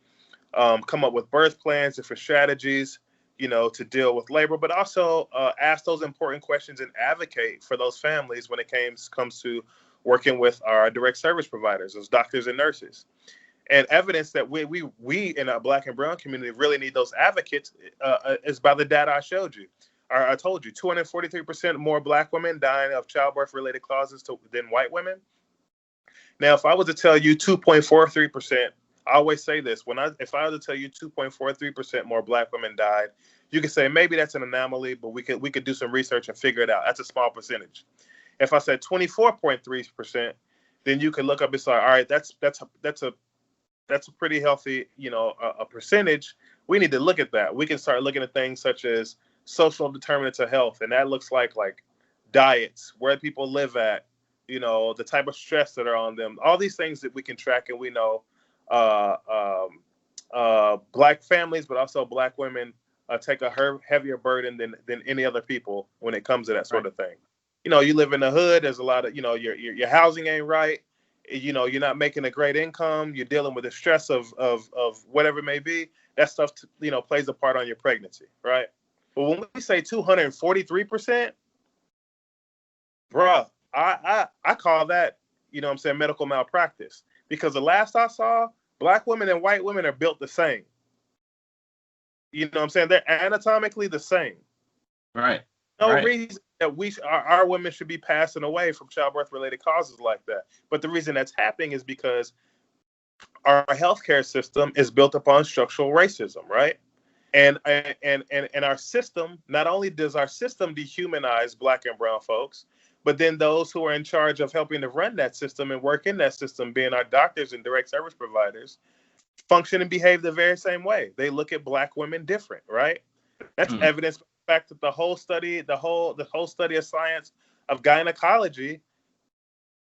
come up with birth plans, different strategies, to deal with labor, but also ask those important questions and advocate for those families when it comes to working with our direct service providers, those doctors and nurses. And evidence that we in our Black and Brown community really need those advocates is by the data I showed you. I told you, 243% more Black women dying of childbirth-related causes than white women. Now, if I was to tell you 2.43%, I always say this, if I was to tell you 2.43% more Black women died, you could say maybe that's an anomaly, but we could do some research and figure it out. That's a small percentage. If I said 24.3%, then you could look up and say, all right, that's a pretty healthy, a percentage. We need to look at that. We can start looking at things such as social determinants of health, and that looks like diets, where people live at, the type of stress that are on them, all these things that we can track, and we know Black families, but also Black women take a heavier burden than any other people when it comes to that sort of thing. You live in the hood. There's a lot of, your housing ain't right. You're not making a great income. You're dealing with the stress of whatever it may be. That stuff, plays a part on your pregnancy, right? But when we say 243%, bruh, I call that, medical malpractice. Because the last I saw, Black women and white women are built the same. They're anatomically the same. Right. No reason that our women should be passing away from childbirth-related causes like that. But the reason that's happening is because our healthcare system is built upon structural racism, right? And our system, not only does our system dehumanize Black and brown folks, but then those who are in charge of helping to run that system and work in that system, being our doctors and direct service providers, function and behave the very same way. They look at Black women different, right? That's evidence for the fact that the whole study of science of gynecology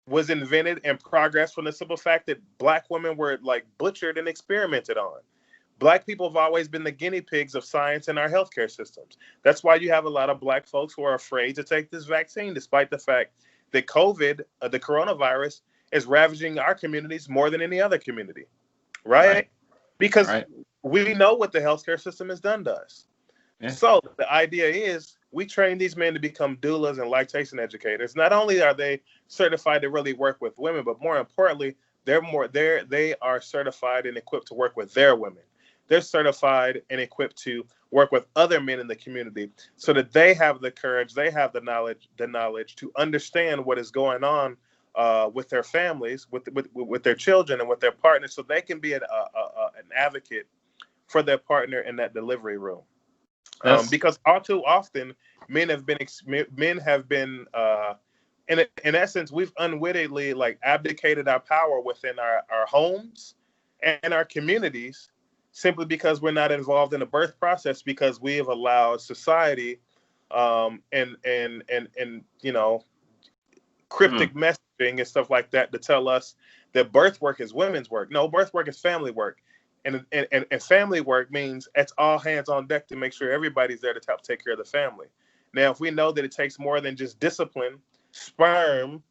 was invented and progressed from the simple fact that Black women were butchered and experimented on. Black people have always been the guinea pigs of science in our healthcare systems. That's why you have a lot of Black folks who are afraid to take this vaccine, despite the fact that COVID, the coronavirus, is ravaging our communities more than any other community, right? Because we know what the healthcare system has done to us. Yeah. So the idea is, we train these men to become doulas and lactation educators. Not only are they certified to really work with women, but more importantly, they are certified and equipped to work with their women. They're certified and equipped to work with other men in the community, so that they have the courage, they have the knowledge to understand what is going on with their families, with their children, and with their partners, so they can be an advocate for their partner in that delivery room. Because all too often, men have been in essence, we've unwittingly like abdicated our power within our homes and our communities, simply because we're not involved in the birth process, because we have allowed society and cryptic messaging and stuff like that to tell us that birth work is women's work. No, birth work is family work. And family work means it's all hands on deck to make sure everybody's there to help take care of the family. Now, if we know that it takes more than just discipline, sperm,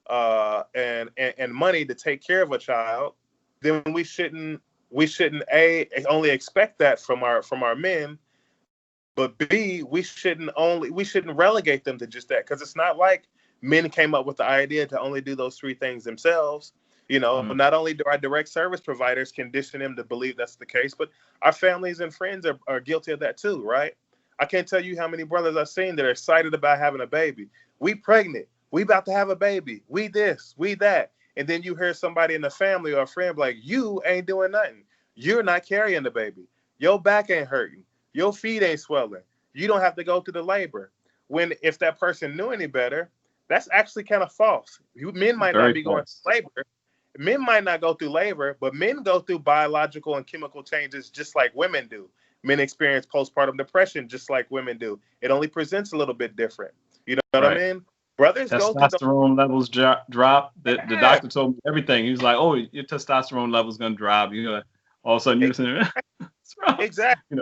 and money to take care of a child, then we shouldn't only expect that from our men, but B, we shouldn't relegate them to just that, because it's not like men came up with the idea to only do those three things themselves. Not only do our direct service providers condition them to believe that's the case, but our families and friends are guilty of that too, right? I can't tell you how many brothers I've seen that are excited about having a baby. We pregnant. We about to have a baby. We this, we that. And then you hear somebody in the family or a friend like, you ain't doing nothing. You're not carrying the baby. Your back ain't hurting. Your feet ain't swelling. You don't have to go through the labor. When if that person knew any better, that's actually kind of false. Men might not be going through labor. Men might not go through labor, but men go through biological and chemical changes just like women do. Men experience postpartum depression just like women do. It only presents a little bit different. You know what I mean? Brothers go through testosterone levels drop. The doctor told me everything. He was like, "Oh, your testosterone level's gonna drop." All of a sudden you're saying, "What's wrong?" Exactly.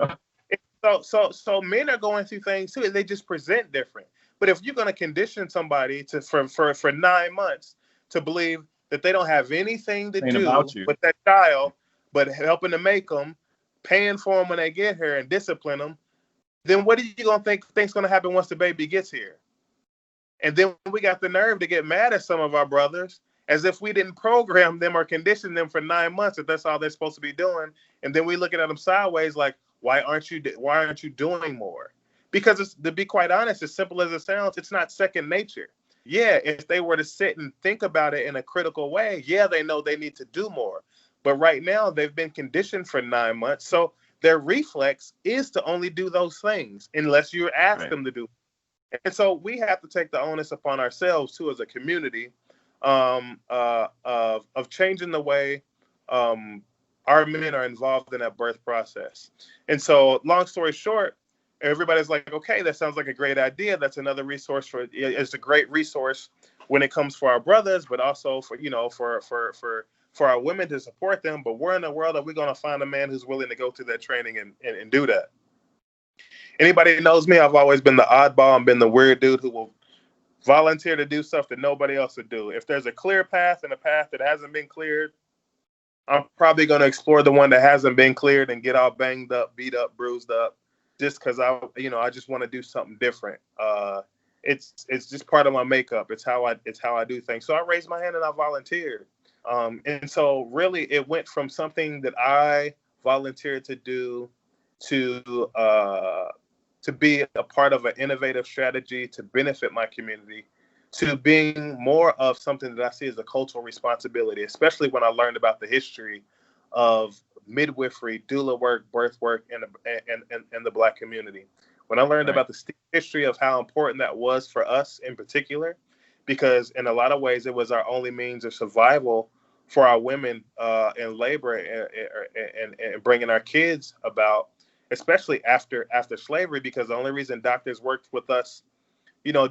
So men are going through things too. They just present different. But if you're going to condition somebody for 9 months to believe that they don't have anything to do with that child, but helping to make them, paying for them when they get here, and discipline them, then what are you going to think's going to happen once the baby gets here? And then we got the nerve to get mad at some of our brothers as if we didn't program them or condition them for 9 months, if that's all they're supposed to be doing. And then we looking at them sideways like, why aren't you doing more? Because to be quite honest, as simple as it sounds, it's not second nature. Yeah, if they were to sit and think about it in a critical way, yeah, they know they need to do more. But right now, they've been conditioned for 9 months. So their reflex is to only do those things unless you ask them to do. And so we have to take the onus upon ourselves, too, as a community, of changing the way our men are involved in that birth process. And so, long story short, everybody's like, okay, that sounds like a great idea. That's another resource it's a great resource when it comes for our brothers, but also for our women to support them. But where in the world are we going to find a man who's willing to go through that training and do that? Anybody that knows me, I've always been the oddball and been the weird dude who will volunteer to do stuff that nobody else would do. If there's a clear path and a path that hasn't been cleared, I'm probably going to explore the one that hasn't been cleared and get all banged up, beat up, bruised up, just because I just want to do something different. It's just part of my makeup. It's how I do things. So I raised my hand and I volunteered. And so really it went from something that I volunteered to do to be a part of an innovative strategy to benefit my community, to being more of something that I see as a cultural responsibility, especially when I learned about the history of midwifery, doula work, birth work, and the Black community. When I learned about the history of how important that was for us in particular, because in a lot of ways it was our only means of survival for our women in labor and bringing our kids about, especially after slavery, because the only reason doctors worked with us,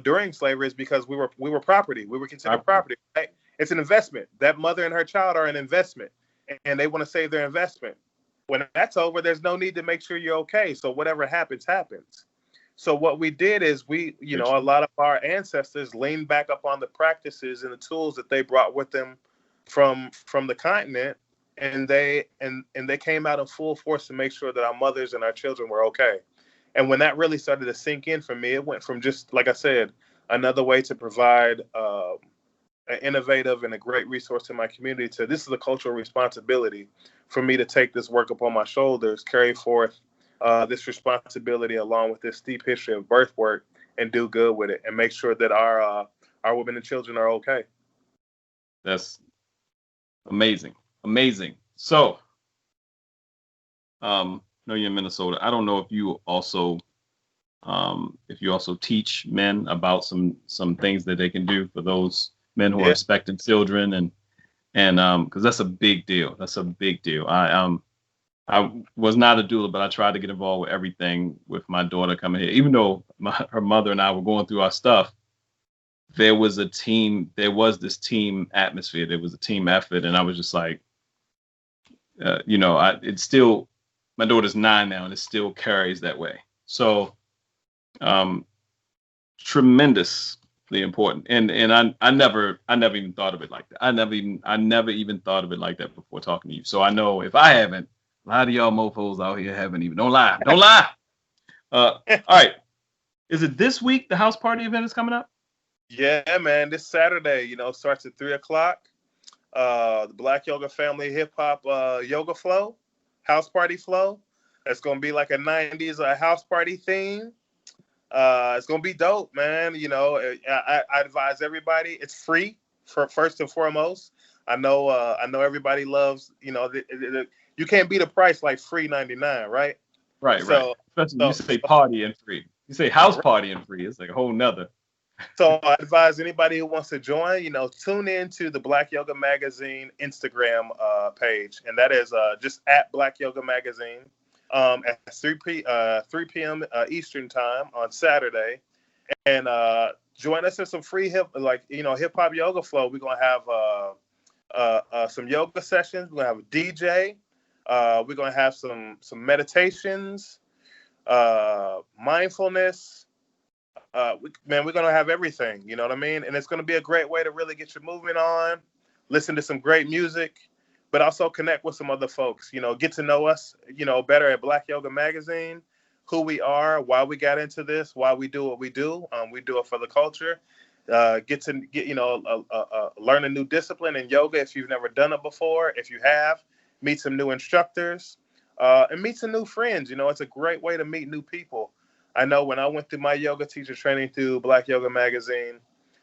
during slavery is because we were property. We were considered property. Right? It's an investment. That mother and her child are an investment, and they want to save their investment. When that's over, there's no need to make sure you're okay. So whatever happens, happens. So what we did is a lot of our ancestors leaned back up on the practices and the tools that they brought with them from the continent, and they came out in full force to make sure that our mothers and our children were okay. And when that really started to sink in for me, it went from just, like I said, another way to provide an innovative and a great resource to my community to this is a cultural responsibility for me to take this work upon my shoulders, carry forth this responsibility along with this steep history of birth work and do good with it and make sure that our women and children are okay. That's amazing. Amazing. So, know you're in Minnesota. I don't know if you also teach men about some things that they can do for those men who are expecting children and because that's a big deal. That's a big deal. I was not a doula, but I tried to get involved with everything with my daughter coming here. Even though her mother and I were going through our stuff, there was this team atmosphere. There was a team effort. And I was just like, it's still, my daughter's 9 now and it still carries that way. So tremendously important. And I never even thought of it like that. I never even thought of it like that before talking to you. So I know if I haven't, a lot of y'all mofos out here haven't even. Don't lie. All right. Is it this week the house party event is coming up? Yeah, man. This Saturday, starts at 3:00. The Black Yoga Family Hip Hop Yoga Flow, house party flow. It's gonna be like a 90s house party theme. It's gonna be dope, man. I advise everybody. It's free for first and foremost. I know everybody loves. You can't beat a price like free 99, right? Right. Especially you say party and free. You say house party and free. It's like a whole nother. So I advise anybody who wants to join, tune in to the Black Yoga Magazine Instagram page, and that is just at Black Yoga Magazine at 3 p.m. Eastern time on Saturday, and join us in some free hip hop yoga flow. We're gonna have some yoga sessions. We're gonna have a DJ. We're gonna have some meditations, mindfulness. We're gonna have everything. You know what I mean? And it's gonna be a great way to really get your movement on, listen to some great music, but also connect with some other folks. Get to know us, better at Black Yoga Magazine, who we are, why we got into this, why we do what we do. We do it for the culture. Learn a new discipline in yoga if you've never done it before. If you have, meet some new instructors, and meet some new friends. It's a great way to meet new people. I know when I went through my yoga teacher training through Black Yoga Magazine,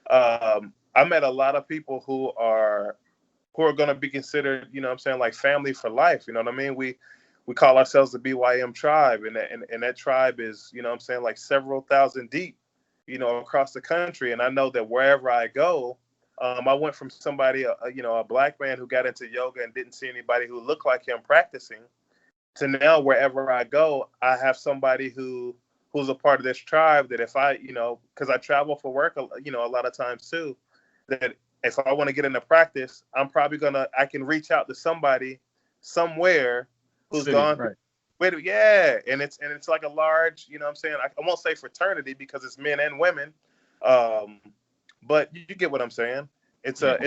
I met a lot of people who are going to be considered, like family for life. You know what I mean? We call ourselves the BYM tribe, and that tribe is, like several thousand deep, across the country. And I know that wherever I go, I went from somebody, a black man who got into yoga and didn't see anybody who looked like him practicing, to now wherever I go, I have somebody who's a part of this tribe that if I, because I travel for work, a lot of times too, that if I want to get into practice, I can reach out to somebody somewhere who's gone. Right. And it's like a large, I won't say fraternity because it's men and women, but you get what I'm saying. Now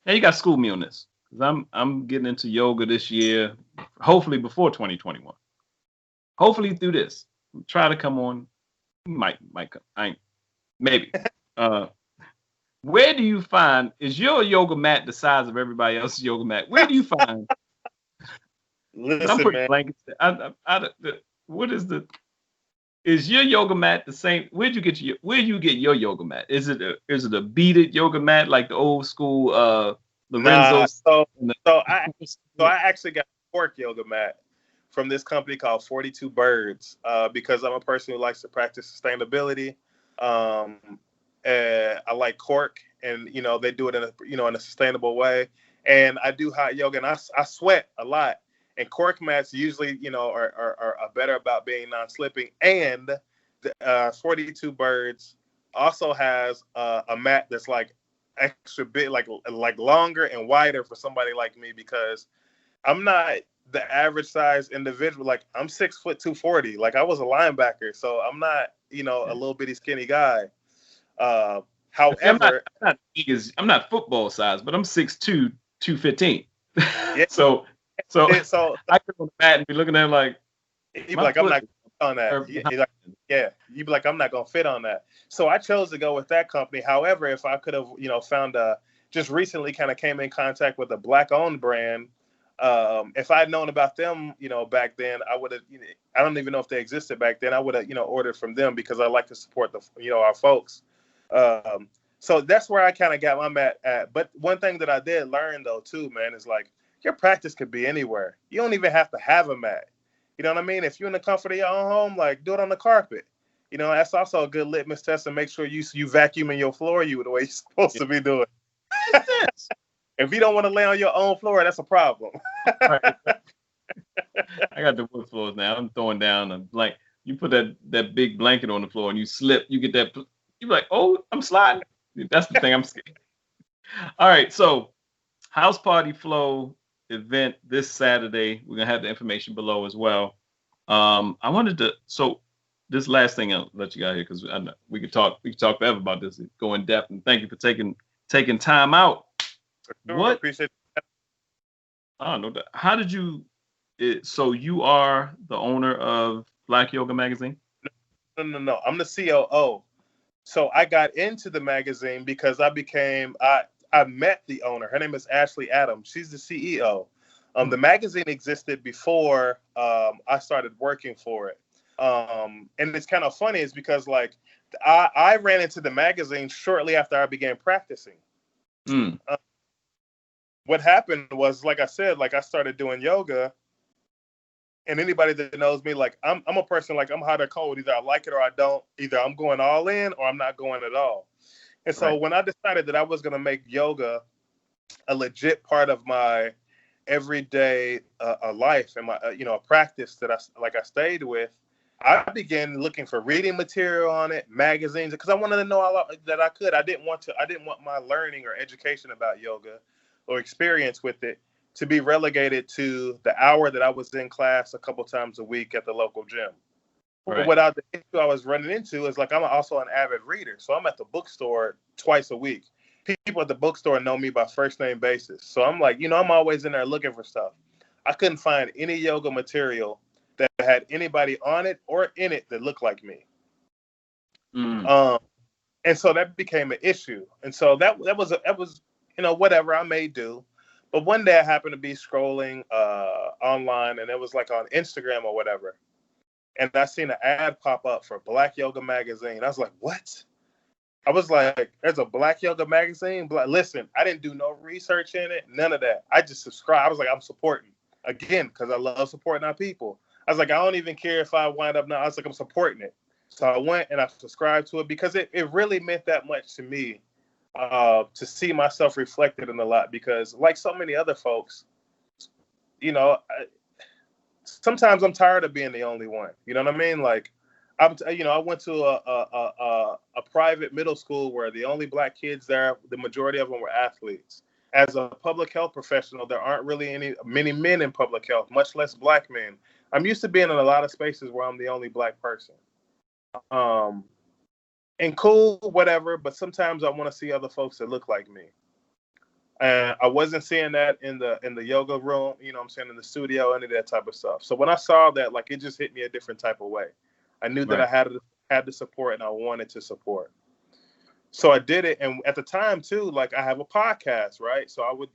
you got to school me on this because I'm getting into yoga this year, hopefully before 2021. Hopefully through this, try to come on. Might come. Maybe. Where do you find, is your yoga mat the size of everybody else's yoga mat? Where do you find? Listen, I'm putting man. blankets. Is your yoga mat the same? Where do you get your yoga mat? Is it a beaded yoga mat like the old school Lorenzo? Nah, so I actually got a cork yoga mat from this company called 42 Birds because I'm a person who likes to practice sustainability. I like cork, and they do it in a sustainable way. And I do hot yoga, and I sweat a lot. And cork mats usually, are better about being non-slipping. And 42 Birds also has a mat that's like extra bit, like longer and wider for somebody like me, because I'm not the average size individual. Like I'm 6 foot 240. Like I was a linebacker, so I'm not, a little bitty skinny guy. However, I'm not football size, but I'm 6'2", 215. Yeah. So I could on the mat and be looking at him like, I'm not on that. Yeah, you'd be like, I'm not gonna fit on that. So I chose to go with that company. However, if I could have, found just recently kind of came in contact with a black-owned brand. If I'd known about them, back then, I would have. I don't even know if they existed back then. I would have, ordered from them because I like to support our folks. So that's where I kind of got my mat at. But one thing that I did learn though too, man, is like your practice could be anywhere. You don't even have to have a mat. You know what I mean? If you're in the comfort of your own home, like do it on the carpet. That's also a good litmus test to make sure you vacuuming your floor the way you're supposed to be doing. If you don't want to lay on your own floor, that's a problem. Right. I got the wood floors now. I'm throwing down a blanket. You put that big blanket on the floor and you slip. You get that. You're like, oh, I'm sliding. That's the thing. I'm scared. All right. So, House Party Flow event this Saturday. We're gonna have the information below as well. I wanted to. So, this last thing I'll let you guys here because we could talk forever about this. Go in depth. And thank you for taking time out. Sure, what? Appreciate it. I don't know. How did you? So you are the owner of Black Yoga Magazine? No. I'm the COO. So I got into the magazine because I met the owner. Her name is Ashley Adams. She's the CEO. The magazine existed before I started working for it. And it's kind of funny is because like I ran into the magazine shortly after I began practicing. What happened was, like I said, like I started doing yoga. And anybody that knows me, like I'm a person, like I'm hot or cold. Either I like it or I don't. Either I'm going all in or I'm not going at all. And so when I decided that I was going to make yoga a legit part of my everyday life and my a practice that I stayed with, I began looking for reading material on it, magazines, because I wanted to know all that I could. I didn't want my learning or education about yoga or experience with it to be relegated to the hour that I was in class a couple times a week at the local gym. Right. But the issue I was running into is like I'm also an avid reader. So I'm at the bookstore twice a week. People at the bookstore know me by first name basis. So I'm like, I'm always in there looking for stuff. I couldn't find any yoga material that had anybody on it or in it that looked like me. And so that became an issue. And so that was whatever, I may do. But one day I happened to be scrolling online, and it was like on Instagram or whatever. And I seen an ad pop up for Black Yoga Magazine. I was like, what? I was like, there's a Black Yoga Magazine? Listen, I didn't do no research in it, none of that. I just subscribed. I was like, I'm supporting. Again, because I love supporting our people. I was like, I don't even care if I wind up now. I was like, I'm supporting it. So I went and I subscribed to it because it really meant that much to me. To see myself reflected in a lot, because like so many other folks, sometimes I'm tired of being the only one. You know what I mean? Like, I went to a private middle school where the only Black kids there, the majority of them were athletes. As a public health professional, there aren't really many men in public health, much less Black men. I'm used to being in a lot of spaces where I'm the only Black person. And cool, whatever, but sometimes I want to see other folks that look like me. And I wasn't seeing that in the yoga room, I'm saying, in the studio, any of that type of stuff. So when I saw that, like, it just hit me a different type of way. I knew that I had to support, and I wanted to support. So I did it. And at the time too, like, I have a podcast, right? So I would,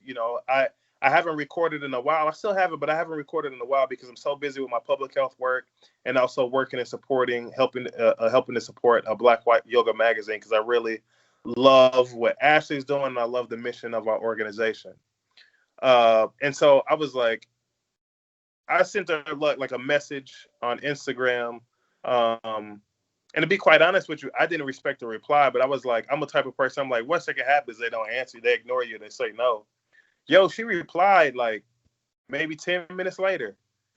I haven't recorded in a while. I still have it, but I haven't recorded in a while because I'm so busy with my public health work and also working and helping to support a Black White Yoga Magazine, because I really love what Ashley's doing and I love the mission of our organization. And so I was like, I sent her like a message on Instagram. And to be quite honest with you, I didn't expect a reply, but I was like, I'm the type of person, I'm like, worst that can happen is they don't answer, they ignore you, they say no. Yo, she replied like maybe 10 minutes later.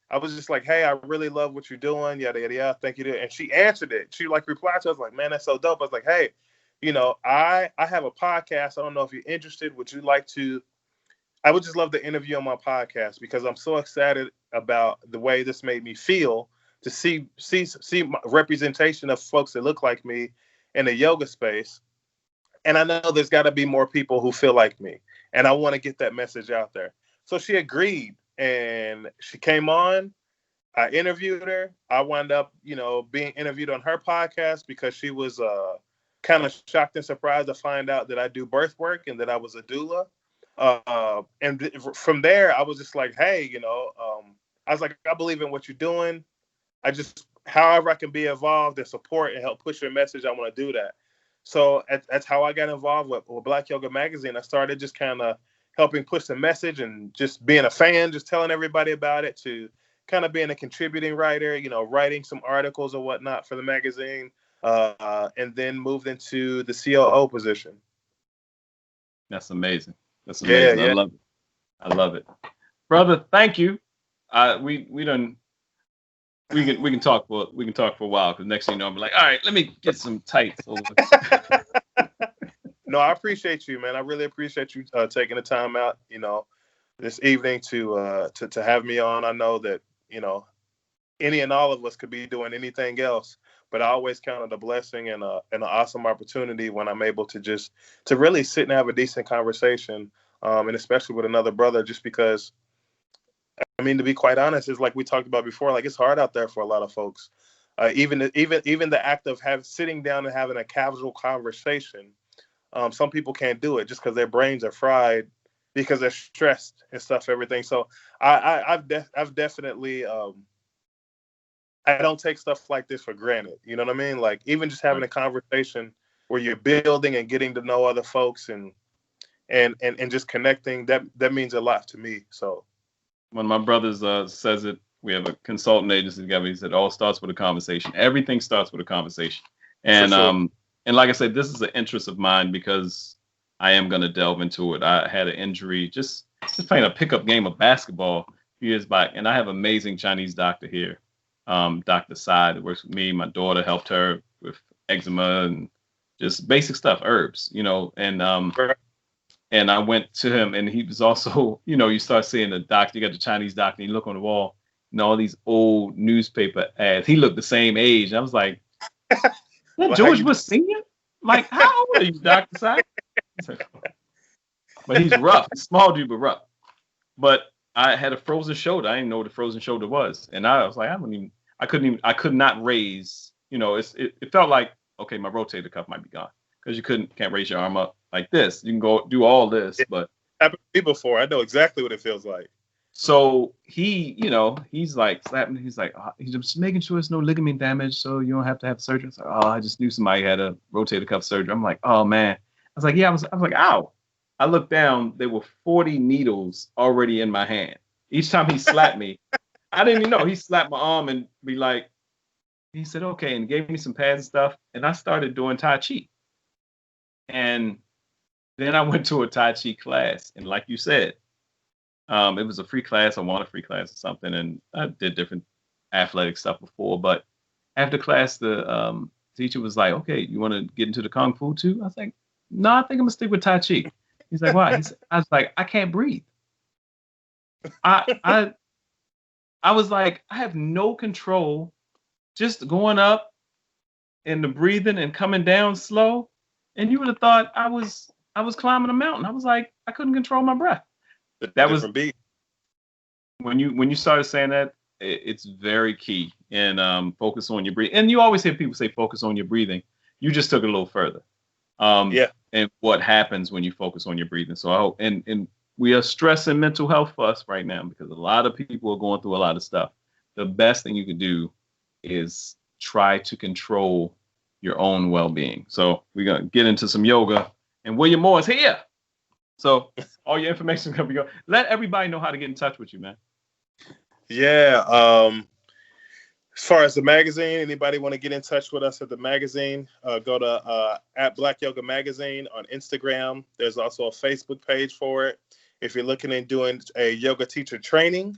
I was just like, hey, I really love what you're doing. Yada, yada, yada. Thank you. And she answered it. She like replied to us like, man, that's so dope. I was like, hey, I have a podcast. I don't know if you're interested. I would just love to interview on my podcast because I'm so excited about the way this made me feel to see my representation of folks that look like me in the yoga space. And I know there's got to be more people who feel like me. And I want to get that message out there. So she agreed, and she came on, I interviewed her. I wound up, being interviewed on her podcast because she was kind of shocked and surprised to find out that I do birth work and that I was a doula. From there, I was just like, hey, I was like, I believe in what you're doing. However I can be involved and support and help push your message, I want to do that. So that's how I got involved with Black Yoga Magazine. I started just kind of helping push the message and just being a fan, just telling everybody about it, to kind of being a contributing writer, writing some articles or whatnot for the magazine, and then moved into the COO position. That's amazing. That's amazing. Yeah. I love it. Brother, thank you. We can talk for a while, because next thing you know, I'm like, all right, let me get some tights over. No, I appreciate you, man. I really appreciate you taking the time out, this evening to have me on. I know that, any and all of us could be doing anything else, but I always count it a blessing and an awesome opportunity when I'm able to really sit and have a decent conversation, and especially with another brother, just because, I mean, to be quite honest, it's like we talked about before, like, it's hard out there for a lot of folks. Even the act of sitting down and having a casual conversation, some people can't do it just because their brains are fried because they're stressed and stuff, everything. So I've definitely, I don't take stuff like this for granted. You know what I mean? Like, even just having a conversation where you're building and getting to know other folks and just connecting, that means a lot to me. So one of my brothers says it. We have a consultant agency together. He said, all starts with a conversation. Everything starts with a conversation. And sure. And like I said, this is an interest of mine because I am going to delve into it. I had an injury just playing a pickup game of basketball a few years back, and I have an amazing Chinese doctor here, Dr. Sai, that works with me. My daughter helped her with eczema and just basic stuff, herbs, and I went to him, and he was also, you start seeing the doctor, you got the Chinese doctor, and you look on the wall, and all these old newspaper ads. He looked the same age. And I was like, that George was Senior? Like, how old are you, Dr. Sai? But he's rough. He's small dude, but rough. But I had a frozen shoulder. I didn't know what a frozen shoulder was. And I was like, I could not raise, it felt like, okay, my rotator cuff might be gone. Because you can't raise your arm up like this. You can go do all this, but it happened to me before. I know exactly what it feels like. So he, he's like slapping. He's like, he's just making sure there's no ligament damage, so you don't have to have surgery. So, I just knew somebody had a rotator cuff surgery. I'm like, oh man. I was like, yeah. I was like, ow. I looked down. There were 40 needles already in my hand. Each time he slapped me, I didn't even know. He slapped my arm and be like, he said, okay, and gave me some pads and stuff. And I started doing Tai Chi. And then I went to a Tai Chi class, and like you said, it was a free class. I won a free class or something, and I did different athletic stuff before. But after class, the teacher was like, okay, you want to get into the Kung Fu too? I was like, no, I think I'm going to stick with Tai Chi. He's like, why? I was like, I can't breathe. I was like, I have no control, just going up and the breathing and coming down slow. And you would have thought I was climbing a mountain. I was like, I couldn't control my breath. That was when you started saying that, it's very key. And focus on your breathing. And you always hear people say focus on your breathing. You just took it a little further. And what happens when you focus on your breathing. So I hope, and we are stressing mental health for us right now because a lot of people are going through a lot of stuff. The best thing you can do is try to control your own well-being. So we're going to get into some yoga, and William Moore is here. So all your information is going to be going. Let everybody know how to get in touch with you, man. Yeah. As far as the magazine, anybody want to get in touch with us at the magazine, go to at Black Yoga Magazine on Instagram. There's also a Facebook page for it. If you're looking at doing a yoga teacher training,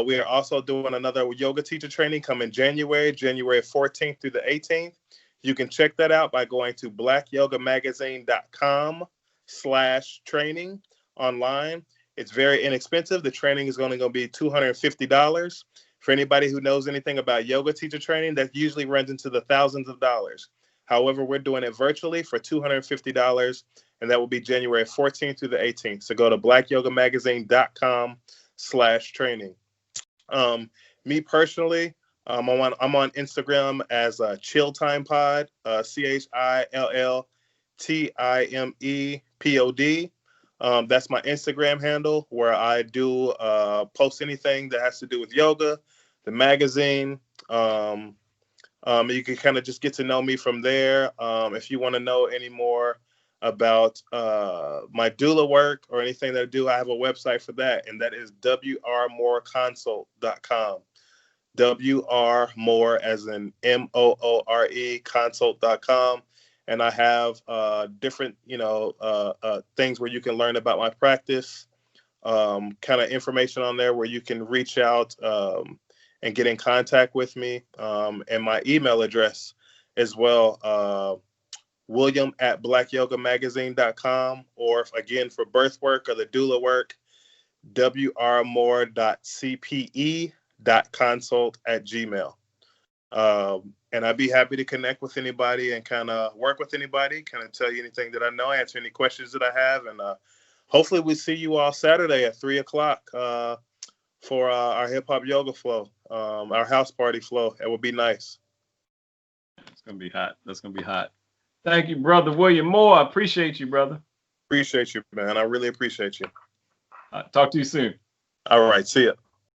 we are also doing another yoga teacher training coming January 14th through the 18th. You can check that out by going to blackyogamagazine.com/training online. It's very inexpensive. The training is going to be $250. For anybody who knows anything about yoga teacher training, that usually runs into the thousands of dollars. However, we're doing it virtually for $250, and that will be January 14th through the 18th. So go to blackyogamagazine.com/training. Me personally, I'm on Instagram as Chill Time Pod, ChillTimepod. That's my Instagram handle, where I do post anything that has to do with yoga, the magazine. You can kind of just get to know me from there. If you want to know any more about my doula work or anything that I do, I have a website for that, and that is wrmoreconsult.com. WR as in MOORE consult.com. And I have different, things where you can learn about my practice, kind of information on there where you can reach out and get in contact with me, and my email address as well, William@blackyogamagazine.com, or again for birth work or the doula work, wrmore.cpe.consult@gmail. And I'd be happy to connect with anybody and kind of work with anybody, kind of tell you anything that I know, answer any questions that I have, and hopefully we see you all Saturday at 3:00 for our hip hop yoga flow, our house party flow. It would be nice. It's gonna be hot. That's gonna be hot. Thank you, brother William Moore. I appreciate you, brother. Appreciate you, man. I really appreciate you. Talk to you soon. All right. See ya.